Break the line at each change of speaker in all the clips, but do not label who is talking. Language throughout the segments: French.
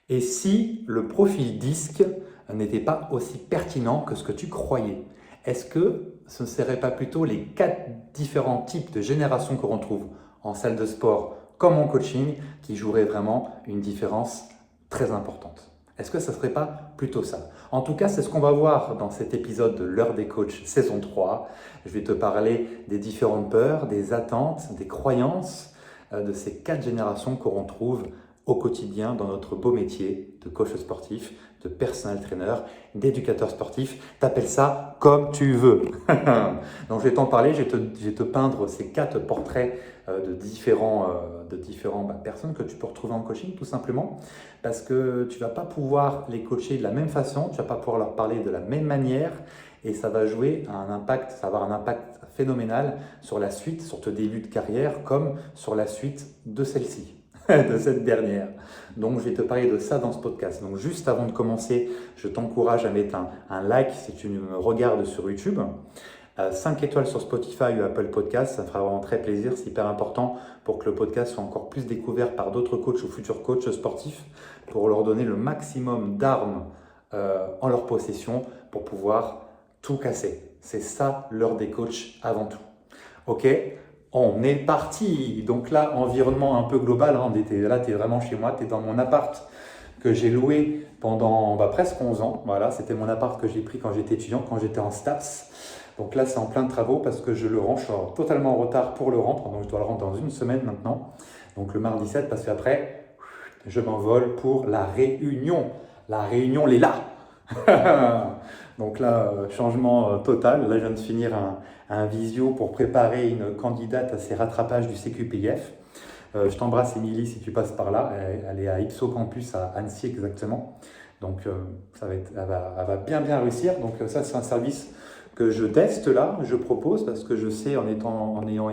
Et si le profil disque n'était pas aussi pertinent que ce que tu croyais, est-ce que ce ne seraient pas plutôt les quatre différents types de générations que l'on trouve en salle de sport comme en coaching qui joueraient vraiment une différence très importante? Est-ce que ça ne serait pas plutôt ça? En tout cas, c'est ce qu'on va voir dans cet épisode de l'heure des coachs saison 3. Je vais te parler des différentes peurs, des attentes, des croyances de ces quatre générations que l'on trouve au quotidien dans notre beau métier de coach sportif, de personal trainer, d'éducateur sportif. T'appelles ça comme tu veux. Donc je vais t'en parler, je vais te peindre ces quatre portraits de différents personnes que tu peux retrouver en coaching tout simplement parce que tu ne vas pas pouvoir les coacher de la même façon, tu ne vas pas pouvoir leur parler de la même manière et ça va jouer à un impact, ça va avoir un impact phénoménal sur la suite, sur ton début de carrière comme sur la suite de celle-ci. De cette dernière. Donc, je vais te parler de ça dans ce podcast. Donc, juste avant de commencer, je t'encourage à mettre un like si tu me regardes sur YouTube. 5 étoiles sur Spotify ou Apple Podcast, ça me fera vraiment très plaisir. C'est hyper important pour que le podcast soit encore plus découvert par d'autres coachs ou futurs coachs sportifs pour leur donner le maximum d'armes en leur possession pour pouvoir tout casser. C'est ça l'heure des coachs avant tout. Ok? On est parti. Donc là, environnement un peu global. Là, tu es vraiment chez moi. Tu es dans mon appart que j'ai loué pendant presque 11 ans. Voilà, c'était mon appart que j'ai pris quand j'étais étudiant, quand j'étais en STAPS. Donc là, c'est en plein de travaux parce que je le rends. Je suis totalement en retard pour le rendre. Donc je dois le rendre dans une semaine maintenant. Donc le mardi 7 parce qu'après, je m'envole pour la Réunion. La Réunion, les là. Donc là, changement total. Là, je viens de finir un visio pour préparer une candidate à ses rattrapages du CQPF. Je t'embrasse, Émilie, si tu passes par là. Elle est à Ipso Campus, à Annecy exactement. Donc, elle va bien réussir. Donc, ça, c'est un service que je teste là, je propose, parce que je sais, en ayant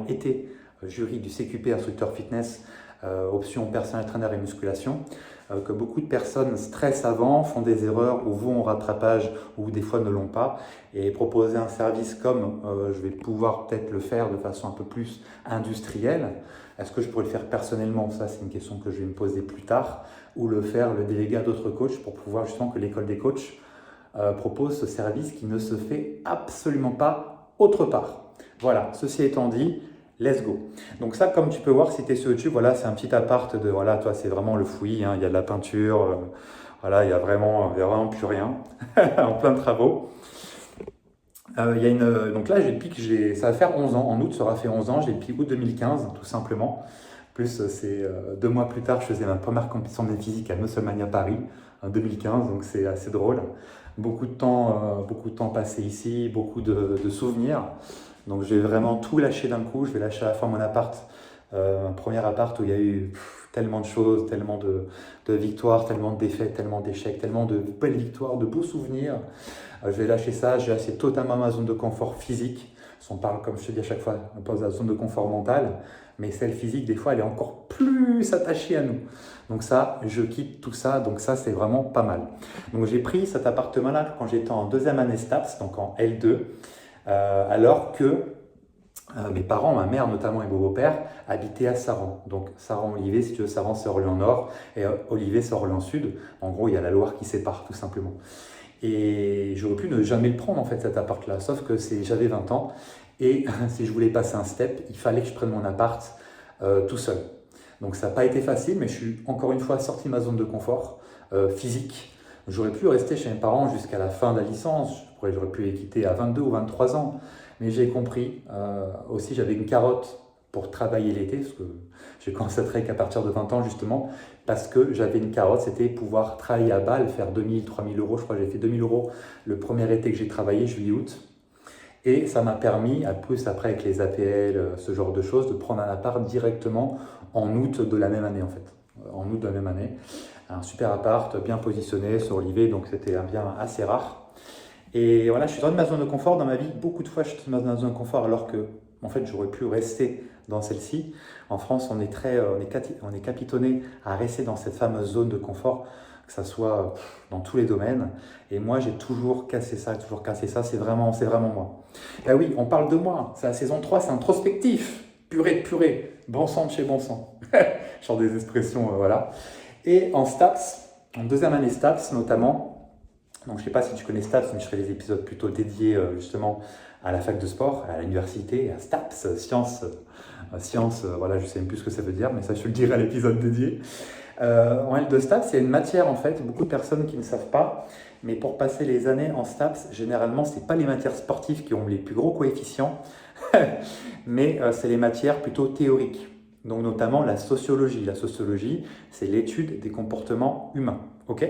été jury du CQP instructeur fitness, option personnel trainer et musculation, que beaucoup de personnes stressent avant, font des erreurs ou vont au rattrapage ou des fois ne l'ont pas. Et proposer un service comme je vais pouvoir peut-être le faire de façon un peu plus industrielle, est-ce que je pourrais le faire personnellement? Ça, c'est une question que je vais me poser plus tard. Ou le faire, le déléguer à d'autres coachs pour pouvoir justement que l'école des coachs propose ce service qui ne se fait absolument pas autre part. Voilà, ceci étant dit, let's go. Donc ça, comme tu peux voir, si tu es sur YouTube, voilà, c'est un petit appart de, voilà, toi, c'est vraiment le fouillis, hein, il y a de la peinture, voilà, il y a vraiment plus rien, en plein de travaux. Donc là, ça va faire 11 ans, en août, ça aura fait 11 ans, j'ai depuis août 2015, tout simplement. Plus, c'est 2 mois plus tard, je faisais ma première compétition de physique à Musclemania Paris, en 2015, donc c'est assez drôle. Beaucoup de temps passé ici, beaucoup de souvenirs. Donc je vais vraiment tout lâcher d'un coup, je vais lâcher à la fin mon appart, un premier appart où il y a eu tellement de choses, tellement de victoires, tellement de défaites, tellement d'échecs, tellement de belles victoires, de beaux souvenirs. Je vais lâcher ça, je vais lâcher totalement ma zone de confort physique. On parle, comme je te dis à chaque fois, on parle de la zone de confort mentale, mais celle physique, des fois, elle est encore plus attachée à nous. Donc ça, je quitte tout ça, donc ça, c'est vraiment pas mal. Donc j'ai pris cet appartement-là quand j'étais en deuxième année STAPS, donc en L2, alors que mes parents, ma mère notamment et mon beau-père, habitaient à Saran. Donc Saran-Olivet, si tu veux, Saran c'est Orléans-Nord et Olivet c'est Orléans-Sud. En gros, il y a la Loire qui sépare tout simplement. Et j'aurais pu ne jamais le prendre en fait cet appart-là, sauf que j'avais 20 ans et si je voulais passer un step, il fallait que je prenne mon appart tout seul. Donc ça n'a pas été facile, mais je suis encore une fois sorti de ma zone de confort physique. J'aurais pu rester chez mes parents jusqu'à la fin de la licence, j'aurais pu les quitter à 22 ou 23 ans, mais j'ai compris, aussi j'avais une carotte pour travailler l'été, parce que j'ai constaté qu'à partir de 20 ans justement, parce que j'avais une carotte, c'était pouvoir travailler à Bâle, faire 2000, 3000 euros, je crois que j'ai fait 2000 euros le premier été que j'ai travaillé, juillet-août, et ça m'a permis, à plus après avec les APL, ce genre de choses, de prendre un appart directement en août de la même année en fait, en août de la même année. Un super appart, bien positionné sur Olivet, donc c'était un bien assez rare. Et voilà, je suis dans ma zone de confort dans ma vie. Beaucoup de fois, je suis dans ma zone de confort alors que, en fait, j'aurais pu rester dans celle-ci. En France, on est capitonné à rester dans cette fameuse zone de confort, que ça soit dans tous les domaines. Et moi, j'ai toujours cassé ça, C'est vraiment moi. Ben oui, on parle de moi. C'est la saison 3, c'est introspectif. Purée de purée. Bon sang de chez bon sang. Genre des expressions, voilà. Et en STAPS, en deuxième année STAPS notamment, donc je ne sais pas si tu connais STAPS, mais je ferai des épisodes plutôt dédiés justement à la fac de sport, à l'université, à STAPS, sciences, voilà, je ne sais même plus ce que ça veut dire, mais ça je te le dirai à l'épisode dédié. En L de STAPS, il y a une matière en fait, beaucoup de personnes qui ne savent pas, mais pour passer les années en STAPS, généralement, ce n'est pas les matières sportives qui ont les plus gros coefficients, mais c'est les matières plutôt théoriques. Donc notamment la sociologie. La sociologie, c'est l'étude des comportements humains. Ok.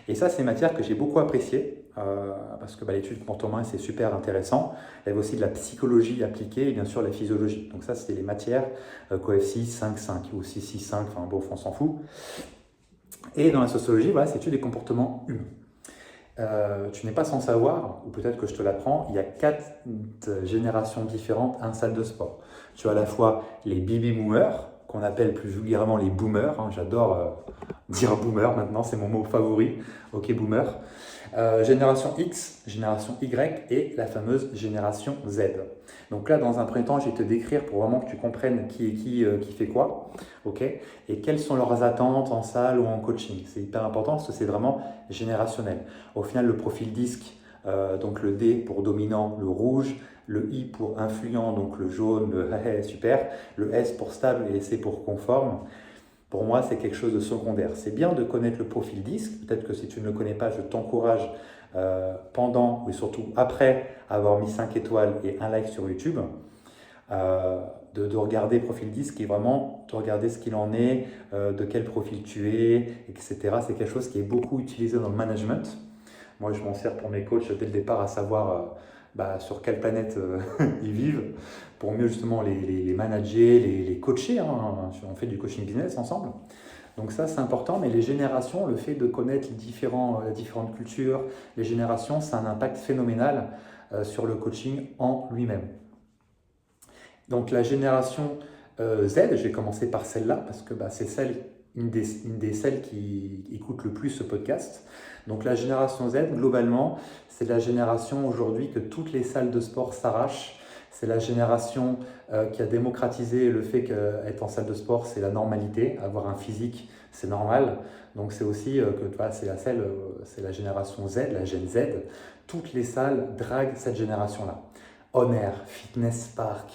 Et ça, c'est une matière que j'ai beaucoup appréciée, parce que l'étude du comportement humain, c'est super intéressant. Il y avait aussi de la psychologie appliquée et bien sûr la physiologie. Donc ça, c'était les matières coef 6, 5, 5 ou 6, 6, 5, enfin bon, on s'en fout. Et dans la sociologie, voilà, c'est l'étude des comportements humains. Tu n'es pas sans savoir, ou peut-être que je te l'apprends, il y a 4 générations différentes à une salle de sport. Tu as à la fois les baby boomers, qu'on appelle plus vulgairement les boomers. J'adore dire boomer maintenant, c'est mon mot favori. Ok, boomer. Génération X, génération Y et la fameuse génération Z. Donc là, dans un premier temps, je vais te décrire pour vraiment que tu comprennes qui est qui fait quoi, ok, et quelles sont leurs attentes en salle ou en coaching. C'est hyper important parce que c'est vraiment générationnel. Au final, le profil disque, donc le D pour dominant, le rouge, le I pour influent, donc le jaune, le super, le S pour stable et le C pour conforme. Pour moi, c'est quelque chose de secondaire. C'est bien de connaître le profil disque. Peut-être que si tu ne le connais pas, je t'encourage pendant et surtout après avoir mis 5 étoiles et un like sur YouTube, de regarder profil disque et vraiment de regarder ce qu'il en est, de quel profil tu es, etc. C'est quelque chose qui est beaucoup utilisé dans le management. Moi, je m'en sers pour mes coachs dès le départ à savoir sur quelle planète ils vivent pour mieux justement les manager, les coacher. Hein. On fait du coaching business ensemble. Donc ça, c'est important. Mais les générations, le fait de connaître les différentes cultures, les générations, ça a un impact phénoménal sur le coaching en lui-même. Donc la génération Z, je vais commencer par celle-là parce que c'est une des celles qui écoute le plus ce podcast. Donc la génération Z, globalement, c'est la génération aujourd'hui que toutes les salles de sport s'arrachent. C'est la génération qui a démocratisé le fait qu'être en salle de sport, c'est la normalité. Avoir un physique, c'est normal. Donc c'est aussi c'est la génération Z, la Gen Z. Toutes les salles draguent cette génération-là. On Air, Fitness Park,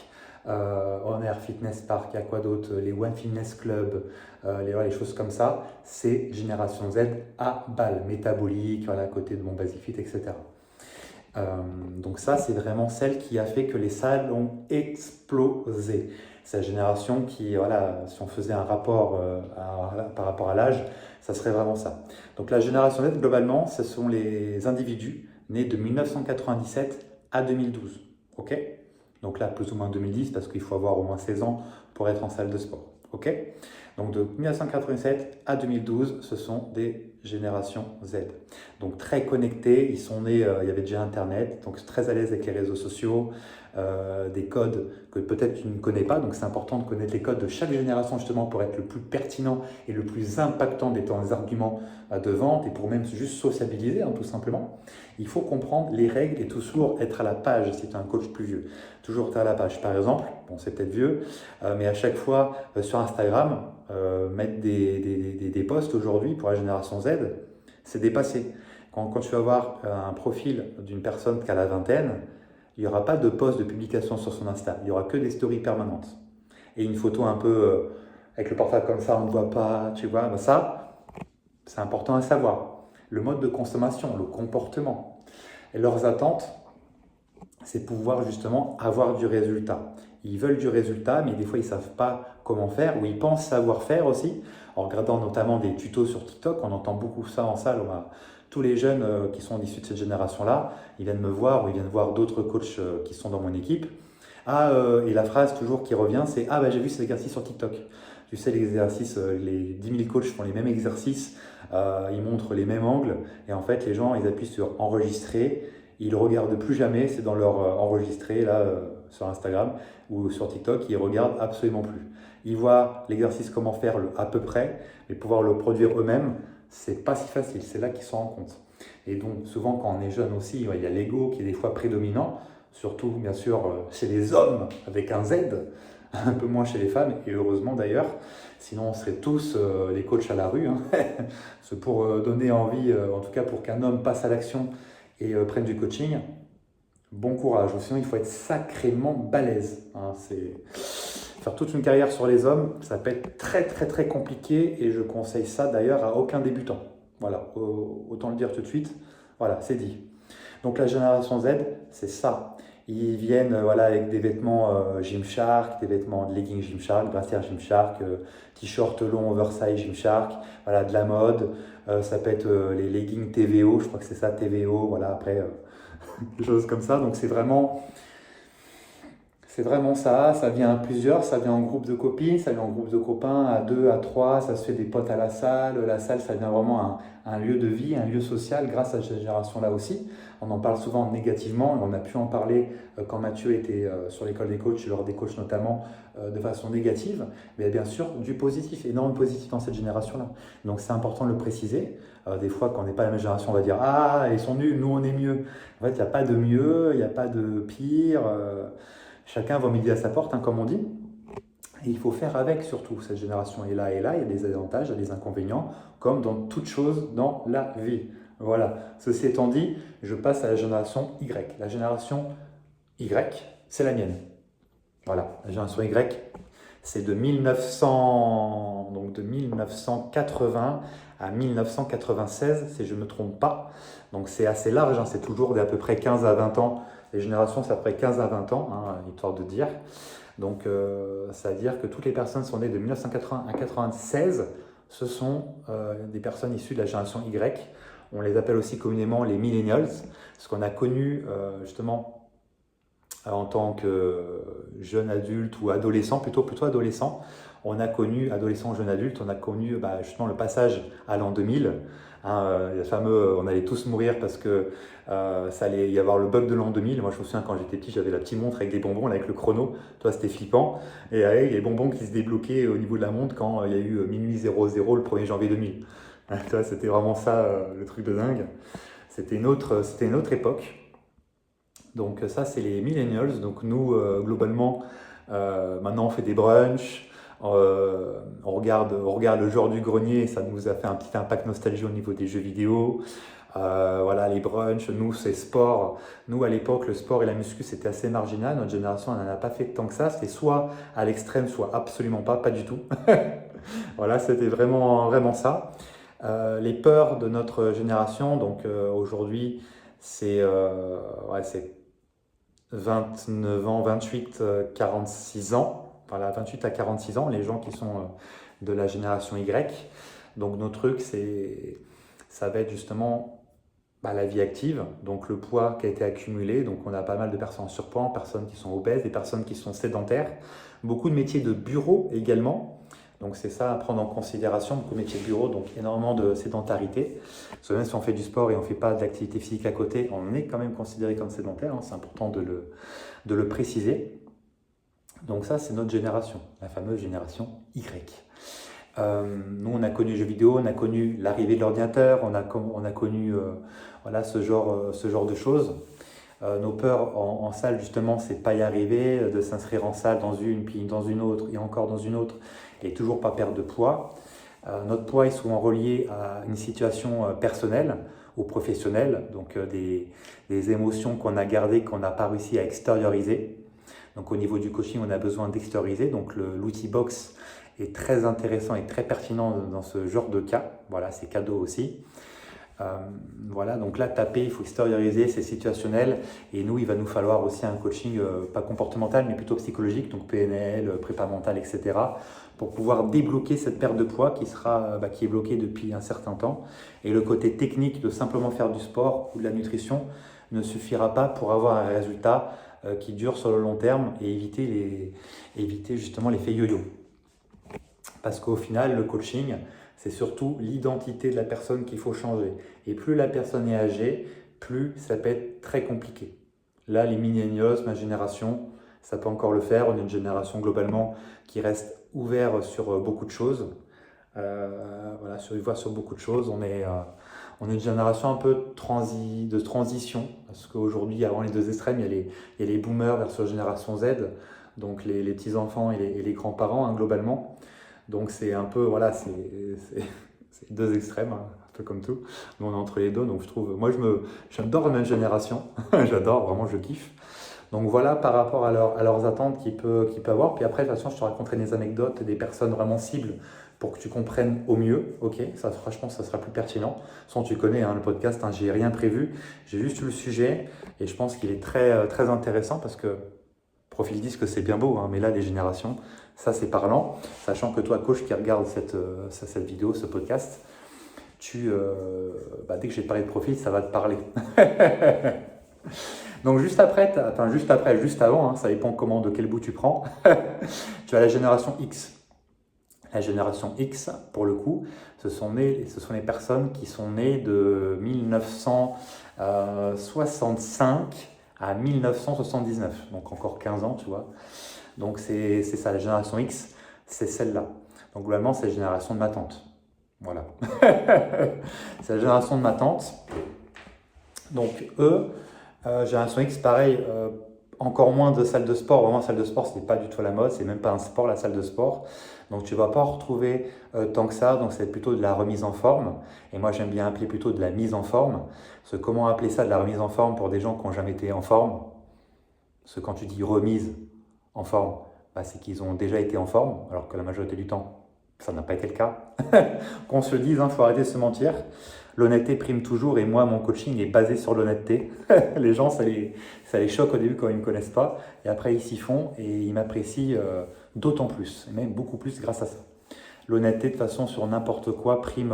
il y a quoi d'autre? Les One Fitness Club, les choses comme ça, c'est génération Z à balle, métabolique, à côté de mon Basic Fit, etc. Donc ça, c'est vraiment celle qui a fait que les salles ont explosé. C'est la génération qui, si on faisait un rapport par rapport à l'âge, ça serait vraiment ça. Donc la génération Z, globalement, ce sont les individus nés de 1997 à 2012. Ok ? Donc là, plus ou moins 2010, parce qu'il faut avoir au moins 16 ans pour être en salle de sport. Ok ? Donc de 1987 à 2012, ce sont des générations Z. Donc très connectés, ils sont nés, il y avait déjà Internet, donc très à l'aise avec les réseaux sociaux, des codes que peut-être tu ne connais pas, donc c'est important de connaître les codes de chaque génération justement pour être le plus pertinent et le plus impactant dans les arguments de vente et pour même juste sociabiliser tout simplement. Il faut comprendre les règles et toujours être à la page si tu es un coach plus vieux. Toujours être à la page. Par exemple, bon c'est peut-être vieux, mais à chaque fois sur Instagram, mettre des posts aujourd'hui pour la génération Z, c'est dépassé. Quand tu vas voir un profil d'une personne qui a la vingtaine, il n'y aura pas de post de publication sur son Insta. Il n'y aura que des stories permanentes. Et une photo un peu avec le portable comme ça, on ne voit pas, tu vois. Ça, c'est important à savoir. Le mode de consommation, le comportement. Et leurs attentes, c'est pouvoir justement avoir du résultat. Ils veulent du résultat, mais des fois, ils ne savent pas comment faire, ou ils pensent savoir faire aussi. En regardant notamment des tutos sur TikTok, on entend beaucoup ça en salle. Tous les jeunes qui sont issus de cette génération-là, ils viennent me voir ou ils viennent voir d'autres coachs qui sont dans mon équipe. Et la phrase toujours qui revient, c'est « Ah, j'ai vu cet exercice sur TikTok ». Tu sais, les exercices, les 10 000 coachs font les mêmes exercices, ils montrent les mêmes angles. Et en fait, les gens, ils appuient sur « Enregistrer ». Ils ne regardent plus jamais, c'est dans leur enregistré là, sur Instagram ou sur TikTok, ils ne regardent absolument plus. Ils voient l'exercice comment faire à peu près, mais pouvoir le produire eux-mêmes, c'est pas si facile, c'est là qu'ils s'en rendent compte. Et donc souvent quand on est jeune aussi, il y a l'ego qui est des fois prédominant, surtout bien sûr chez les hommes avec un Z, un peu moins chez les femmes, et heureusement d'ailleurs, sinon on serait tous les coachs à la rue, hein. C'est pour donner envie, en tout cas pour qu'un homme passe à l'action et prenne du coaching. Bon courage, sinon il faut être sacrément balèze, hein. Faire toute une carrière sur les hommes, ça peut être très très très compliqué et je conseille ça d'ailleurs à aucun débutant. Voilà, autant le dire tout de suite, voilà, c'est dit. Donc la génération Z, c'est ça. Ils viennent voilà, avec des vêtements Gymshark, des vêtements de leggings Gymshark, brassière Gymshark, t-shirt long oversize Gymshark, voilà, de la mode. Ça peut être les leggings TVO, je crois que c'est ça, TVO, voilà, après, des choses comme ça. Donc c'est vraiment ça vient à plusieurs, ça vient en groupe de copines, ça vient en groupe de copains, à deux, à trois, ça se fait des potes à la salle. La salle, ça devient vraiment un lieu de vie, un lieu social grâce à cette génération-là aussi. On en parle souvent négativement, on a pu en parler quand Mathieu était sur l'école des coachs, lors des coachs notamment, de façon négative, mais bien sûr du positif, énormément de positif dans cette génération-là. Donc c'est important de le préciser. Des fois, quand on n'est pas la même génération, on va dire «Ah, ils sont nuls, nous on est mieux». En fait, il n'y a pas de mieux, il n'y a pas de pire. Chacun va midi à sa porte, hein, comme on dit. Et il faut faire avec surtout, cette génération est là, il y a des avantages, il y a des inconvénients, comme dans toute chose dans la vie. Voilà, ceci étant dit, je passe à la génération Y. La génération Y, c'est la mienne. Voilà, la génération Y, c'est de 1900, donc de 1980 à 1996, si je ne me trompe pas. Donc c'est assez large, hein, c'est toujours d'à peu près 15 à 20 ans. Les générations, c'est après 15 à 20 ans, hein, histoire de dire. Donc ça veut dire que toutes les personnes qui sont nées de 1980 à 1996, ce sont des personnes issues de la génération Y. On les appelle aussi communément les millennials, ce qu'on a connu justement en tant que jeune adulte ou adolescent, plutôt adolescent. On a connu, adolescent, jeune adulte, on a connu justement le passage à l'an 2000. Hein, les fameux, on allait tous mourir parce que ça allait y avoir le bug de l'an 2000. Moi, je me souviens quand j'étais petit, j'avais la petite montre avec des bonbons, là, avec le chrono. Toi, c'était flippant. Et avec les bonbons qui se débloquaient au niveau de la montre quand il y a eu minuit 00 le 1er janvier 2000. Hein, toi, c'était vraiment ça, le truc de dingue. C'était une autre époque. Donc ça, c'est les millennials. Donc nous, globalement, maintenant, on fait des brunchs. On regarde le genre du grenier, ça nous a fait un petit impact nostalgie au niveau des jeux vidéo. Voilà, les brunchs, nous c'est sport. Nous à l'époque, le sport et la muscu c'était assez marginal. Notre génération n'en a pas fait tant que ça. C'était soit à l'extrême, soit absolument pas du tout. Voilà, c'était vraiment ça. Les peurs de notre génération, donc aujourd'hui c'est 29 ans, 28, 46 ans. Voilà, 28 à 46 ans, les gens qui sont de la génération Y. Donc nos trucs, ça va être justement la vie active, donc le poids qui a été accumulé. Donc on a pas mal de personnes en surpoids, personnes qui sont obèses, des personnes qui sont sédentaires. Beaucoup de métiers de bureau également. Donc c'est ça à prendre en considération, beaucoup de métiers de bureau, donc énormément de sédentarité. Parce que même si on fait du sport et on ne fait pas d'activité physique à côté, on est quand même considéré comme sédentaire, hein, c'est important de le préciser. Donc ça, c'est notre génération, la fameuse génération Y. Nous, on a connu les jeux vidéo, on a connu l'arrivée de l'ordinateur, on a connu voilà, ce genre de choses. Nos peurs en salle, justement, c'est pas y arriver, de s'inscrire en salle dans une, puis dans une autre, et encore dans une autre, et toujours pas perdre de poids. Notre poids est souvent relié à une situation personnelle ou professionnelle, donc des émotions qu'on a gardées, qu'on n'a pas réussi à extérioriser. Donc au niveau du coaching, on a besoin d'extérioriser. Donc l'outil box est très intéressant et très pertinent dans ce genre de cas. Voilà, c'est cadeau aussi. Voilà, donc là, taper, il faut extérioriser, c'est situationnel. Et nous, il va nous falloir aussi un coaching, pas comportemental, mais plutôt psychologique, donc PNL, prépa mentale, etc. pour pouvoir débloquer cette perte de poids qui est bloquée depuis un certain temps. Et le côté technique de simplement faire du sport ou de la nutrition ne suffira pas pour avoir un résultat qui dure sur le long terme et éviter justement l'effet yo-yo. Parce qu'au final, le coaching, c'est surtout l'identité de la personne qu'il faut changer. Et plus la personne est âgée, plus ça peut être très compliqué. Là, les millennials, ma génération, ça peut encore le faire. On est une génération globalement qui reste ouverte sur beaucoup de choses. Voilà, sur beaucoup de choses. On est une génération un peu de transition. Parce qu'aujourd'hui, avant les deux extrêmes, il y a les boomers versus la génération Z. donc les petits-enfants et les grands-parents, hein, globalement. Donc c'est un peu, voilà, c'est deux extrêmes, hein, un peu comme tout. Nous, on est entre les deux, donc je trouve, j'adore la même génération, j'adore, vraiment, je kiffe. Donc voilà par rapport à leurs attentes qu'il peut avoir. Puis après, de toute façon, je te raconterai des anecdotes des personnes vraiment cibles pour que tu comprennes au mieux. Ok, ça, franchement, ça sera plus pertinent. Sans tu connais hein, le podcast, hein, j'ai rien prévu, j'ai juste eu le sujet et je pense qu'il est très intéressant parce que profil disque, c'est bien beau, hein, mais là, les générations, ça c'est parlant. Sachant que toi, coach qui regarde cette vidéo, ce podcast, dès que j'ai parlé de profil, ça va te parler. Donc juste avant, hein, ça dépend de quel bout tu prends, tu as la génération X. La génération X, pour le coup, ce sont les personnes qui sont nées de 1965 à 1979, donc encore 15 ans, tu vois. Donc c'est ça, la génération X, c'est celle-là. Donc globalement, c'est la génération de ma tante. Voilà. C'est la génération de ma tante. Donc eux, génération X, pareil, encore moins de salles de sport. Vraiment, salle de sport, ce n'est pas du tout la mode, c'est même pas un sport, la salle de sport. Donc tu ne vas pas en retrouver tant que ça, donc c'est plutôt de la remise en forme. Et moi, j'aime bien appeler plutôt de la mise en forme. Parce que comment appeler ça de la remise en forme pour des gens qui n'ont jamais été en forme? Parce que quand tu dis remise en forme, c'est qu'ils ont déjà été en forme, alors que la majorité du temps, ça n'a pas été le cas. Qu'on se le dise, il faut arrêter de se mentir. L'honnêteté prime toujours et moi, mon coaching est basé sur l'honnêteté. Les gens, ça les choque au début quand ils ne me connaissent pas. Et après, ils s'y font et ils m'apprécient d'autant plus, et même beaucoup plus grâce à ça. L'honnêteté, de toute façon, sur n'importe quoi, prime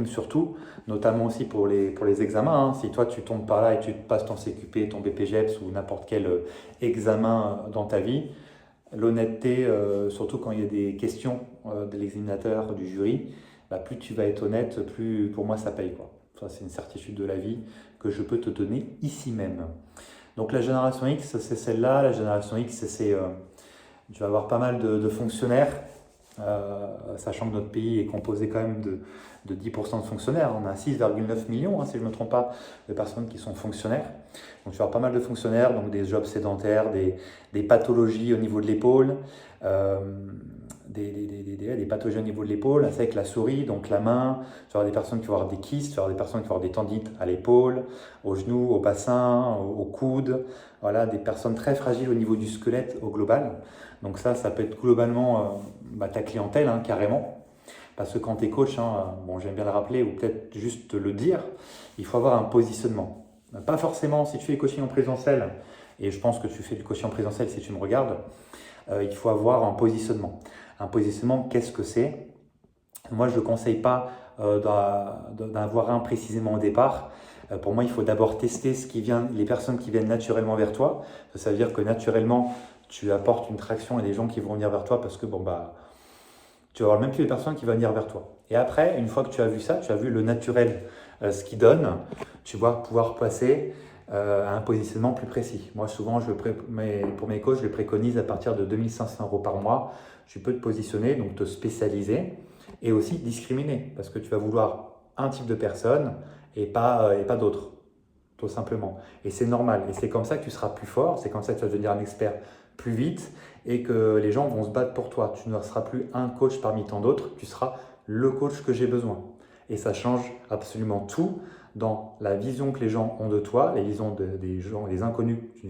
surtout, notamment aussi pour les examens. Hein. Si toi, tu tombes par là et tu te passes ton CQP, ton BPGEPS ou n'importe quel examen dans ta vie, l'honnêteté, surtout quand il y a des questions de l'examinateur, du jury, plus tu vas être honnête, plus pour moi ça paye, quoi. Ça, c'est une certitude de la vie que je peux te donner ici même. Donc la génération X, c'est celle-là. La génération X, tu vas avoir pas mal de fonctionnaires, sachant que notre pays est composé quand même de 10% de fonctionnaires. On a 6,9 millions, hein, si je ne me trompe pas, de personnes qui sont fonctionnaires. Donc tu vas avoir pas mal de fonctionnaires, donc des jobs sédentaires, des pathologies au niveau de l'épaule, des pathologies au niveau de l'épaule, c'est avec la souris, donc la main. Tu vas avoir des personnes qui vont avoir des kystes, tu vas avoir des personnes qui vont avoir des tendites à l'épaule, au genou, au bassin, au coude. Voilà, des personnes très fragiles au niveau du squelette au global. Donc ça peut être globalement ta clientèle, hein, carrément. Parce que quand tu es coach, hein, j'aime bien le rappeler ou peut-être juste le dire, il faut avoir un positionnement. Pas forcément si tu fais coaching en présentiel, et je pense que tu fais du coaching en présentiel si tu me regardes, il faut avoir un positionnement. Un positionnement, qu'est-ce que c'est? Moi, je ne conseille pas d'avoir un précisément au départ. Pour moi, il faut d'abord tester les personnes qui viennent naturellement vers toi. Ça veut dire que naturellement, tu apportes une traction et des gens qui vont venir vers toi parce que tu vas avoir même plus les personnes qui vont venir vers toi. Et après, une fois que tu as vu ça, tu as vu le naturel, ce qu'il donne, tu vas pouvoir passer à un positionnement plus précis. Moi, souvent, pour mes coachs, je les préconise à partir de 2 500 € par mois. Tu peux te positionner, donc te spécialiser et aussi discriminer parce que tu vas vouloir un type de personne et pas d'autres, tout simplement. Et c'est normal. Et c'est comme ça que tu seras plus fort, c'est comme ça que tu vas devenir un expert plus vite et que les gens vont se battre pour toi. Tu ne seras plus un coach parmi tant d'autres, tu seras le coach que j'ai besoin. Et ça change absolument tout dans la vision que les gens ont de toi, les visions des gens, des inconnus que tu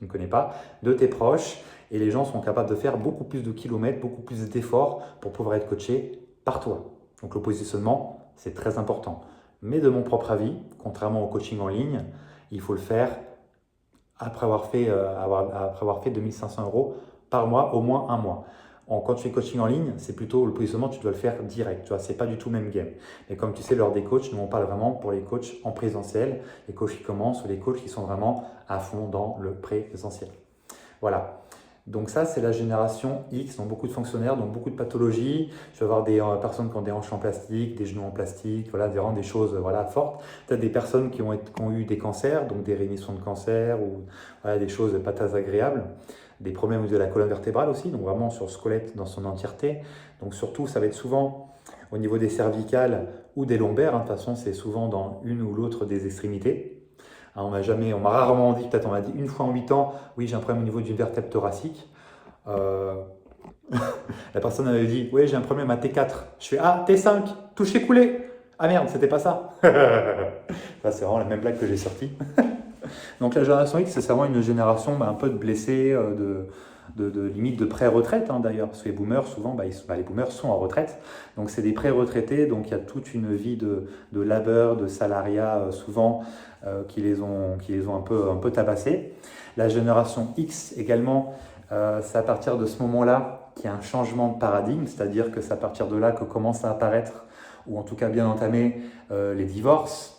ne connais pas, de tes proches. Et les gens sont capables de faire beaucoup plus de kilomètres, beaucoup plus d'efforts pour pouvoir être coachés par toi. Donc le positionnement, c'est très important. Mais de mon propre avis, contrairement au coaching en ligne, il faut le faire après avoir fait 2 500 € par mois, au moins un mois. Quand tu fais coaching en ligne, c'est plutôt le positionnement, tu dois le faire direct. Tu vois, c'est pas du tout le même game. Mais comme tu sais, lors des coachs, nous on parle vraiment pour les coachs en présentiel, les coachs qui commencent ou les coachs qui sont vraiment à fond dans le présentiel. Voilà. Donc ça, c'est la génération X, donc beaucoup de fonctionnaires, donc beaucoup de pathologies. Tu vas avoir des personnes qui ont des hanches en plastique, des genoux en plastique, voilà, vraiment des choses fortes. Tu as des personnes qui ont eu des cancers, donc des rémissions de cancer ou des choses pas très agréables. Des problèmes de la colonne vertébrale aussi, donc vraiment sur le squelette dans son entièreté. Donc surtout, ça va être souvent au niveau des cervicales ou des lombaires. De toute façon, c'est souvent dans une ou l'autre des extrémités. On m'a rarement dit, peut-être on m'a dit une fois en 8 ans, oui, j'ai un problème au niveau d'une vertèbre thoracique. Euh, la personne avait dit, oui, j'ai un problème à T4. Je fais, ah, T5, touche écoulé. Ah merde, c'était pas ça. Ça, c'est vraiment la même blague que j'ai sortie. Donc la génération X, c'est vraiment une génération un peu de blessés, limite de pré-retraite d'ailleurs, parce que les boomers, souvent, les boomers sont en retraite, donc c'est des pré-retraités, donc il y a toute une vie de labeur, de salariat, souvent, qui les ont un peu tabassés. La génération X également, c'est à partir de ce moment-là qu'il y a un changement de paradigme, c'est-à-dire que c'est à partir de là que commencent à apparaître, ou en tout cas bien entamés, les divorces.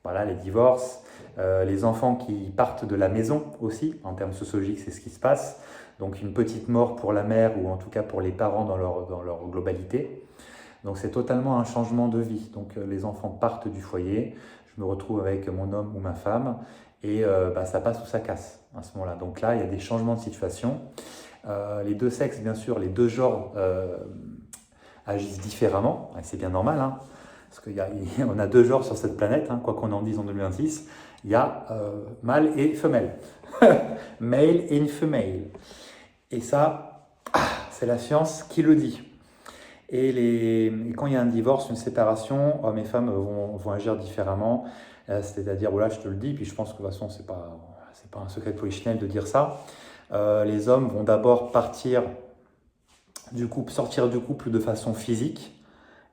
Voilà, les divorces, les enfants qui partent de la maison aussi, en termes sociologiques, c'est ce qui se passe. Donc une petite mort pour la mère ou en tout cas pour les parents dans leur globalité. Donc c'est totalement un changement de vie. Donc les enfants partent du foyer, je me retrouve avec mon homme ou ma femme et ça passe ou ça casse à ce moment-là. Donc là, il y a des changements de situation. Les deux sexes, bien sûr, les deux genres agissent différemment, et c'est bien normal, parce qu'on a deux genres sur cette planète, quoi qu'on en dise en 2026, il y a mâle et femelle, male and female. Et ça, c'est la science qui le dit. Et quand il y a un divorce, une séparation, hommes et femmes vont agir différemment. C'est-à-dire, voilà, je te le dis, puis je pense que de toute façon, c'est pas un secret de polichinelle de dire ça. Les hommes vont d'abord sortir du couple de façon physique,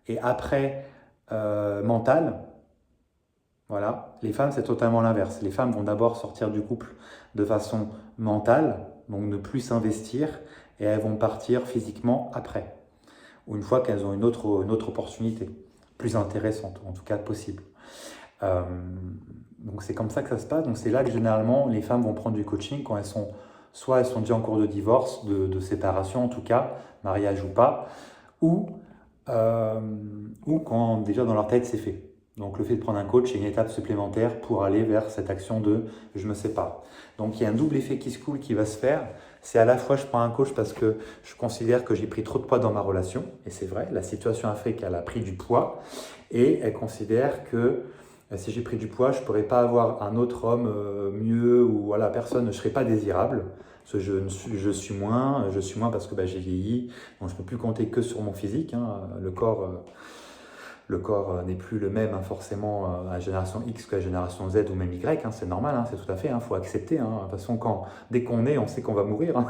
et après mentale. Voilà. Les femmes, c'est totalement l'inverse. Les femmes vont d'abord sortir du couple de façon mentale, donc ne plus s'investir, et elles vont partir physiquement après, ou une fois qu'elles ont une autre opportunité, plus intéressante, ou en tout cas possible. Donc c'est comme ça que ça se passe. Donc c'est là que généralement les femmes vont prendre du coaching quand soit elles sont déjà en cours de divorce, de séparation en tout cas, mariage ou pas, ou quand déjà dans leur tête c'est fait. Donc le fait de prendre un coach, c'est une étape supplémentaire pour aller vers cette action de « je me sépare ». Donc il y a un double effet qui se coule qui va se faire. C'est à la fois je prends un coach parce que je considère que j'ai pris trop de poids dans ma relation, et c'est vrai, la situation a fait qu'elle a pris du poids, et elle considère que si j'ai pris du poids, je ne pourrais pas avoir un autre homme mieux, ou voilà, personne, je ne serais pas désirable. Parce que je suis moins parce que j'ai vieilli, donc je ne peux plus compter que sur mon physique. Le corps n'est plus le même forcément à la génération X que la génération Z ou même Y, c'est normal, c'est tout à fait, faut accepter. De toute façon, dès qu'on est, on sait qu'on va mourir.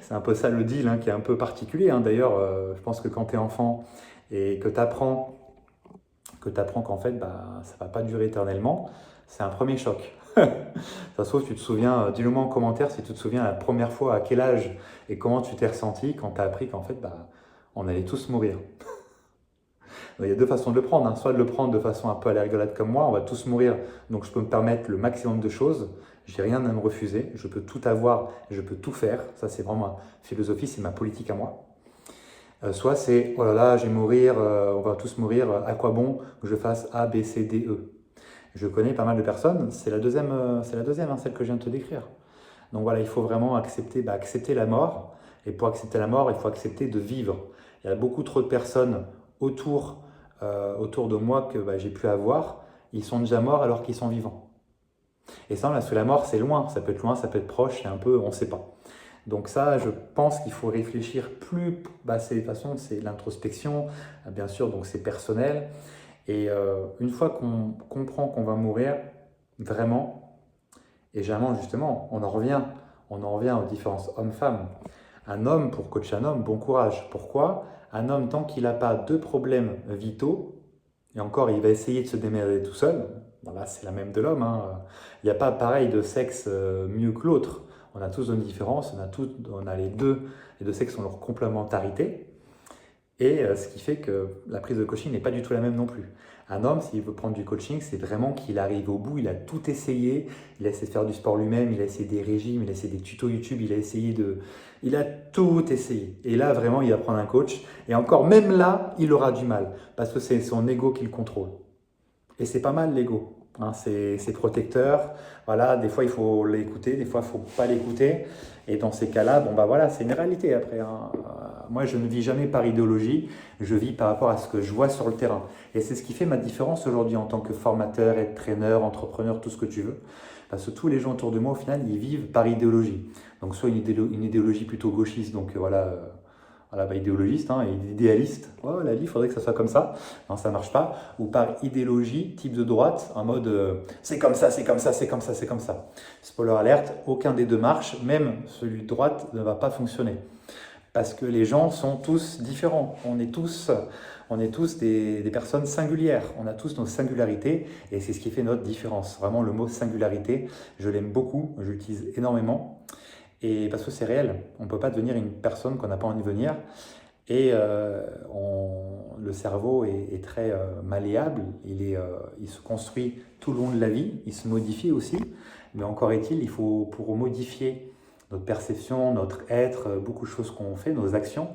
C'est un peu ça le deal qui est un peu particulier. D'ailleurs, je pense que quand tu es enfant et que tu apprends qu'en fait, ça ne va pas durer éternellement, c'est un premier choc. Ça se trouve, tu te souviens, dis-le moi en commentaire si tu te souviens la première fois, à quel âge et comment tu t'es ressenti quand tu as appris qu'en fait, on allait tous mourir. Il y a deux façons de le prendre, soit de le prendre de façon un peu à la rigolade comme moi, on va tous mourir, donc je peux me permettre le maximum de choses, j'ai rien à me refuser, je peux tout avoir, je peux tout faire, ça c'est vraiment ma philosophie, c'est ma politique à moi. Soit c'est, oh là là, je vais mourir, on va tous mourir, à quoi bon que je fasse A, B, C, D, E. Je connais pas mal de personnes, c'est la deuxième, celle que je viens de te décrire. Donc voilà, il faut vraiment accepter la mort, et pour accepter la mort, il faut accepter de vivre. Il y a beaucoup trop de personnes autour de moi que j'ai pu avoir, ils sont déjà morts alors qu'ils sont vivants. Et ça, parce que la mort, c'est loin, ça peut être loin, ça peut être proche, c'est un peu, on ne sait pas. Donc ça, je pense qu'il faut réfléchir plus, de toute façon, c'est l'introspection, bien sûr, donc c'est personnel. Et une fois qu'on comprend qu'on va mourir, vraiment, et généralement, justement, on en revient aux différences hommes-femmes. Un homme, pour coacher un homme, bon courage. Pourquoi ? Un homme, tant qu'il n'a pas de problèmes vitaux, et encore, il va essayer de se démerder tout seul, là, c'est la même de l'homme. Il n'y a pas pareil de sexe mieux que l'autre. On a tous une différence, on a les deux sexes ont leur complémentarité. Et ce qui fait que la prise de coaching n'est pas du tout la même non plus. Un homme, s'il veut prendre du coaching, c'est vraiment qu'il arrive au bout, il a tout essayé, il a essayé de faire du sport lui-même, il a essayé des régimes, il a essayé des tutos YouTube, il a tout essayé. Et là, vraiment, il va prendre un coach. Et encore, même là, il aura du mal, parce que c'est son ego qui le contrôle. Et c'est pas mal l'ego. hein, c'est protecteur. Voilà, des fois il faut l'écouter, des fois il ne faut pas l'écouter. Et dans ces cas-là, bon bah voilà, c'est une réalité après, hein. Moi, je ne vis jamais par idéologie, je vis par rapport à ce que je vois sur le terrain. Et c'est ce qui fait ma différence aujourd'hui en tant que formateur, entraîneur, entrepreneur, tout ce que tu veux. Parce que tous les gens autour de moi, au final, ils vivent par idéologie. Donc soit une idéologie plutôt gauchiste, donc voilà, bah, idéologiste, hein, et idéaliste. Oh, la vie, il faudrait que ça soit comme ça. Non, ça ne marche pas. Ou par idéologie, type de droite, en mode c'est comme ça, c'est comme ça, c'est comme ça, c'est comme ça. Spoiler alerte, aucun des deux marche, même celui de droite ne va pas fonctionner. Parce que les gens sont tous différents. On est tous des personnes singulières. On a tous nos singularités et c'est ce qui fait notre différence. Vraiment, le mot singularité, je l'aime beaucoup, je l'utilise énormément. Et parce que c'est réel, on ne peut pas devenir une personne qu'on n'a pas envie de devenir. Et le cerveau est très malléable, il se construit tout le long de la vie, il se modifie aussi. Mais encore est-il, il faut pour modifier notre perception, notre être, beaucoup de choses qu'on fait, nos actions,